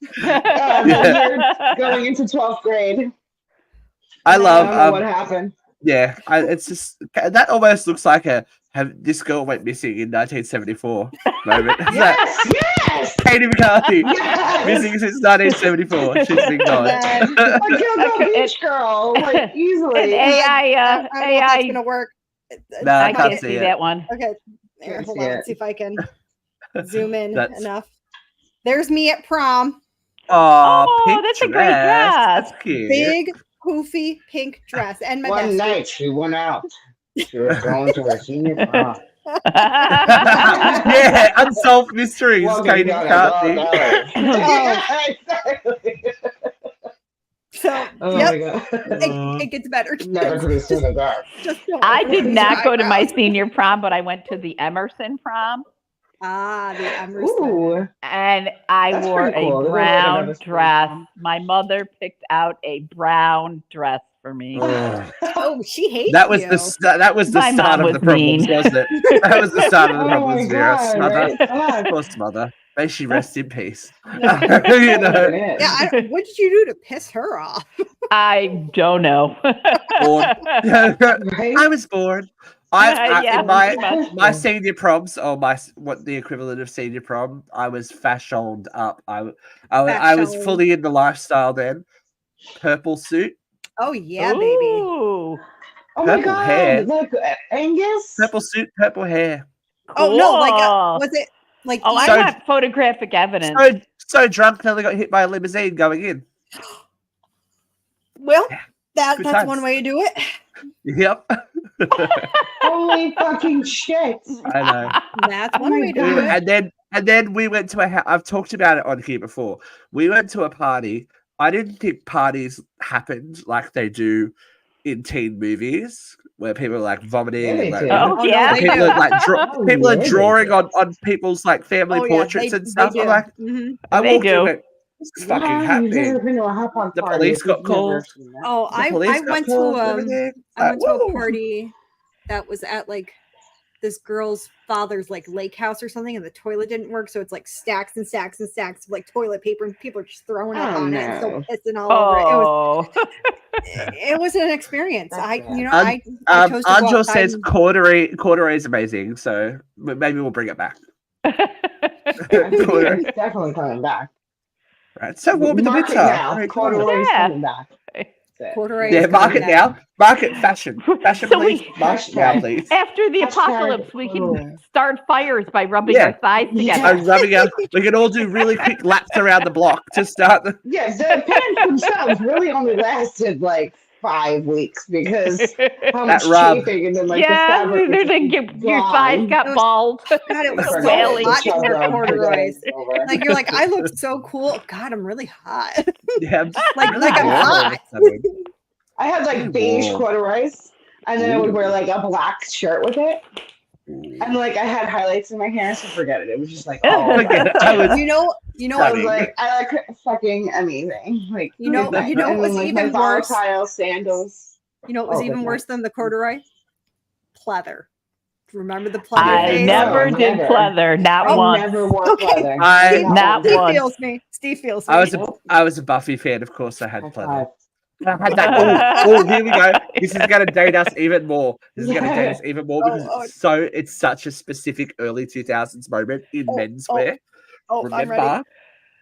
the year going into 12th grade. I I don't know love. what happened. Yeah, it's just that almost looks like this girl went missing in 1974 moment. It's Yes! Katie McCarthy Yes! missing since 1974. She's been gone. And A Gilgo Beach girl, like easily. AI, I don't know if that's AI. gonna work. No, I I can't can't see see it. that one. Okay, here, Can't hold see on. it. Let's see if I can zoom in That's- enough. There's me at prom. Oh, pink that's a great dress. dress. That's cute. Big, poofy pink dress. And my One bestie. night she went out. She was going to her senior prom. Yeah, unsolved mysteries. Walking Katie down a McCarthy. dark alley. Yeah, exactly. So, Oh yep, my god. it gets better. Never could have seen a dark. Just don't I did overtweeze not your go to my eyebrows. senior prom, but I went to the Emerson prom, Ah, the Emerson. Ooh. and I That's wore pretty cool. a This is like brown another school dress. prom. My mother picked out a brown dress for me. Ugh. Oh, she hates That was you. that was the My start mom of the was problems, mean. wasn't it? That was the start of the Oh problems, my Vera. god, Mother. right? Fuck. Of course, mother. May she rest in peace. Yeah. You That know, wasn't it. Yeah, what did you do to piss her off? I don't know. bored. Right? I was bored. I Yeah, in my pretty much. my senior proms, or what the equivalent of senior prom, I was fashioned up. I was Fashioned. fully in the lifestyle then. Purple suit, Oh yeah, baby. Ooh, Oh my Purple god, hair. like Angus? purple suit, purple hair. Oh no, like cool. was it like Oh, I So- want photographic evidence. So drunk, nearly got hit by a limousine going in. well Yeah, that's good times. one way to do it. Yep, Holy fucking shit. I know. That's Oh one my way to God. do it. And then we went to I've talked about it on here before. We went to a party. I didn't think parties happened like they do in teen movies, where people are like vomiting. Yeah, they and, like, do. Oh, no, yeah. they people do. are like Oh, people are yeah, they drawing do. on people's like family Oh, yeah, portraits they- and stuff. they I'm do. like, Mhm. I They walked in do. and went, this is fucking Wow, you've happening. never been to a hot pot The party police if got you've never called. seen that. Oh, The I police got went to called and everything. I went to a Woo! party that was at like this girl's father's like lake house or something, and the toilet didn't work, so it's like stacks and stacks and stacks of like toilet paper, and people are just throwing up Oh, on it and still no. pissing all over it. Oh, It was an experience. That's I bad. you know Um, I chose to go Angel outside says and- corduroy is amazing, so maybe we'll bring it back. I think Corduroy. it's definitely coming back. Right, so warm in the Mark it winter. now. Right, come on. Corduroy's Yeah. coming back. Corduroy. Yeah, market now. Market fashion. Fashion, So please. we- Market now, please. After the Hashtag apocalypse, we corduroy. can start fires by rubbing Yeah. our thighs together. I'm rubbing out. We can all do really quick laps around the block to start. Yes, the pants themselves really only lasted like 5 weeks because how much rub. chafing and then like the Yeah, fabric would just be your thighs gone. got bald. God, it was I so forgot it. Wailing. The hot in chub their rub, forget corduroys. it's over. Like you're like, I look so cool. God, I'm really hot. Yeah, I'm just like really I'm warm all of hot. a sudden. I had like beige Whoa. corduroys, and then I would wear Ooh. like a black shirt with it. And like I had highlights in my hair, so forget it. It was just like all Forget it. I was You know I was stunning. like, I like fucking amazing. Like You know and what was then, like, even my worse? volatile sandals. You know what was Oh, even good worse night. than the corduroy? Pleather. Remember the pleather I phase? never No, did never. pleather, not I once. never wore Okay. pleather. Not Steve once. feels me. Steve feels me. I was a Buffy fan, of course. I had High pleather. five. I had that. Oh, here we go. This is gonna date us even more. This is gonna date us even more because it's such a specific early 2000s moment in menswear. I'm ready.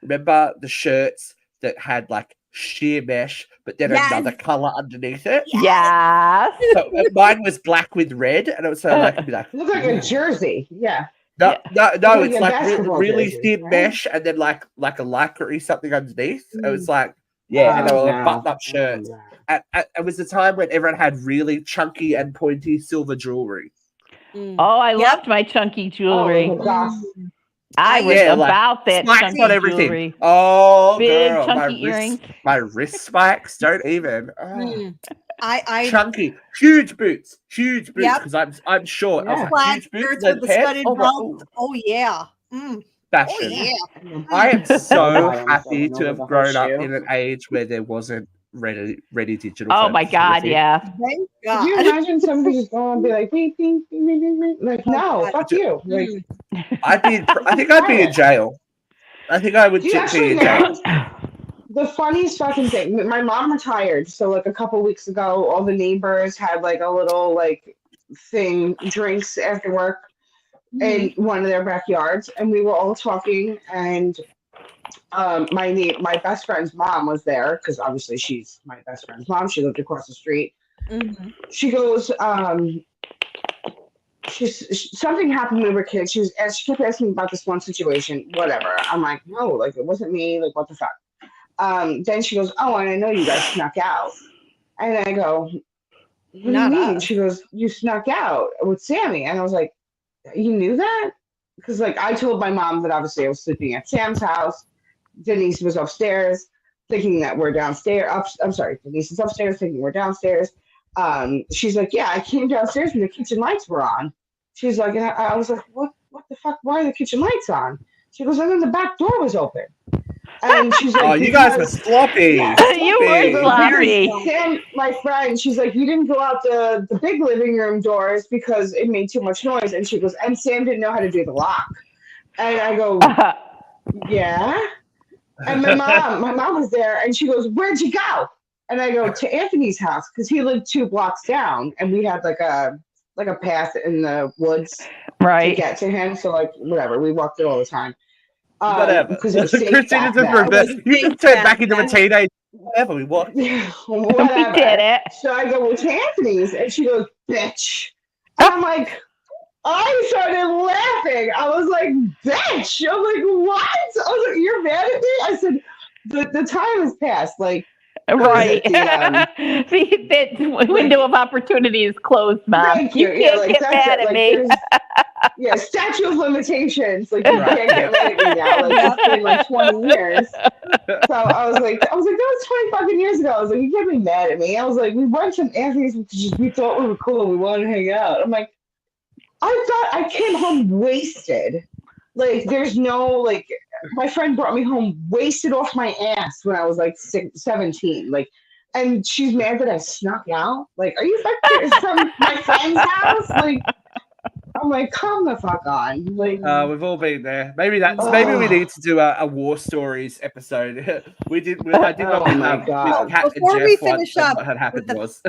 Remember the shirts that had like sheer mesh, but then another color underneath it. Yes. So mine was black with red, and it was so like it'd be like It looked like a jersey. Yeah. no, like it's a like basketball really jersey, thin right? mesh, and then like a lycra something underneath. It was like and they were button up shirts. And it was the time when everyone had really chunky and pointy silver jewelry. Oh, I loved my chunky jewelry. I was about that chunky jewelry. Oh, big girl, chunky earrings. My wrist spikes don't even. I chunky, huge boots because I'm short. I was like, plaid huge boots, shirts then with the pants. studded Oh, belt. Oh yeah. fashion. Oh yeah. I am so bottoms happy going to over have the whole grown up shoe. in an age where there wasn't ready digital. Oh my God, photography. yeah. Thank Could God. you imagine somebody just going and be like, beep, beep, beep, beep, beep, beep? Like, no, fuck you. Like, I think I'd be in jail. I think I would do you be actually in jail. know the funniest fucking thing? My mom retired, so like a couple weeks ago, all the neighbors had like a little like thing, drinks after work in one of their backyards, and we were all talking, and my best friend's mom was there because obviously she's my best friend's mom. She lived across the street. She goes, something happened when we were kids. She kept asking me about this one situation, whatever. I'm like, no, like it wasn't me. Like, what the fuck? Then she goes, oh, and I know you guys snuck out. And I go, what do you mean? She goes, you snuck out with Sammy. And I was like, you knew that? Because like I told my mom that obviously I was sleeping at Sam's house. Denise was upstairs thinking that we're downstairs. I'm sorry, Denise is upstairs thinking we're downstairs. She's like, yeah, I came downstairs when the kitchen lights were on. She's like, and I was like, what the fuck? Why are the kitchen lights on? She goes, and then the back door was open. And she's like, oh, you guys were sloppy. Yeah, you were sloppy. Sam, my friend, she's like, you didn't go out the big living room doors because it made too much noise. And she goes, and Sam didn't know how to do the lock. And I go, yeah. And my mom was there, and she goes, where'd you go? And I go, to Anthony's house, because he lived 2 blocks down, and we had like a path in the woods to get to him. So like whatever, we walked it all the time. Whatever. Because it was safe Christina back just then. reversed. You just turned back into a teenager. Whatever, we walked. Whatever. We did it. So I go, well, to Anthony's, and she goes, bitch. And I'm like, I started laughing. I was like, bitch. I'm like, what? I was like, you're mad at me? I said, the time has passed. Like, right. The window of opportunity is closed, Mom. Thank you. You can't get mad at me. Yeah, statute of limitations. Like, you can't get mad at me now. Like, it's been like 20 years. So I was like, that was 20 fucking years ago. I was like, you can't be mad at me. I was like, we went to Anthony's because we thought we were cool. We wanted to hang out. I'm like, I came home wasted. Like, there's no, like, my friend brought me home wasted off my ass when I was like 17. Like, and she's mad that I snuck out. Like, are you fucking from my friend's house? Like, I'm like, come the fuck on. Like, we've all been there. Maybe we need to do a war stories episode. I did one with Kat before and we Jeff finish up, what had happened was.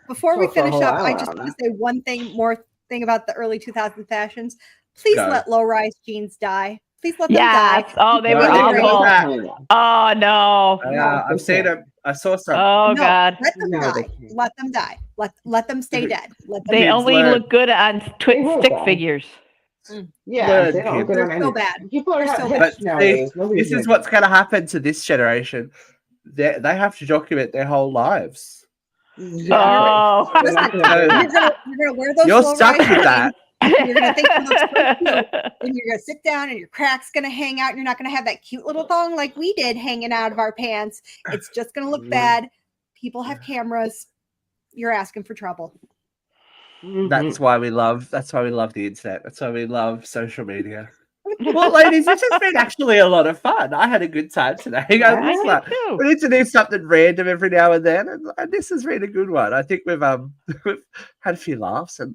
Before we finish up, I just want to say one thing about the early 2000 fashions. Please let low-rise jeans die. Please let them die. Oh, they were awful. Oh no. I've seen them. I saw some. Oh No, God. let them No, they die. can't. Let them die. Let them stay dead. Let them They Kids only learn. look good on They will stick die. figures. Yeah, Learn, they don't look kids. good on They're so anything. bad. People are They're so hips But see, nowadays. Nobody's this is gonna what's going to happen to this generation. They have to document their whole lives. Exactly. Oh. They're not gonna So- do that. You're gonna wear those You're low stuck rise with jeans, that. and you're gonna think you look so cute, and you're gonna sit down and your crack's gonna hang out, and you're not gonna have that cute little thong like we did hanging out of our pants. It's just gonna look bad. People have cameras. You're asking for trouble. That's why we love the internet. That's why we love social media. Well, ladies, this has been actually a lot of fun. I had a good time today. Yeah. I did too. We need to do something random every now and then, and this has been a good one. I think we've we've had a few laughs and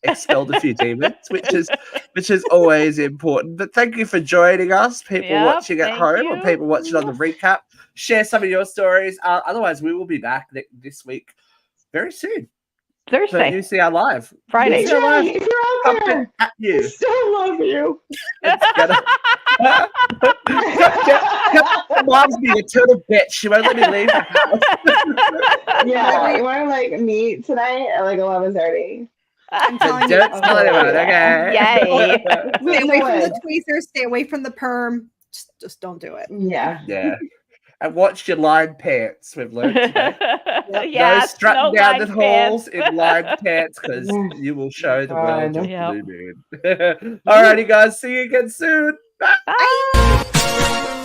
expelled a few demons, which is always important. But thank you for joining us, people Yep, watching at thank home or you. people watching on the recap. Share some of your stories. Otherwise, we will be back this week very soon. For Thursday, UCR Live. Friday. UCR Live Jay, if you're out coming there, at I you. still love you. It's gonna. Mom's being a total bitch. She won't let me leave the house. Yeah, you want to like meet tonight at like 11:30? I'm telling you, Don't tell anyone, okay? Yay. stay away from Way. the tweezers. Stay away from the perm. Just don't do it. Yeah. Yeah. And watch your lined pants. We've learned today. Yeah, no strutting no down the lined halls pants. in lined pants because Yeah. you will show the world your Yep. blue moon. Alrighty, guys. See you again soon. Bye. Bye.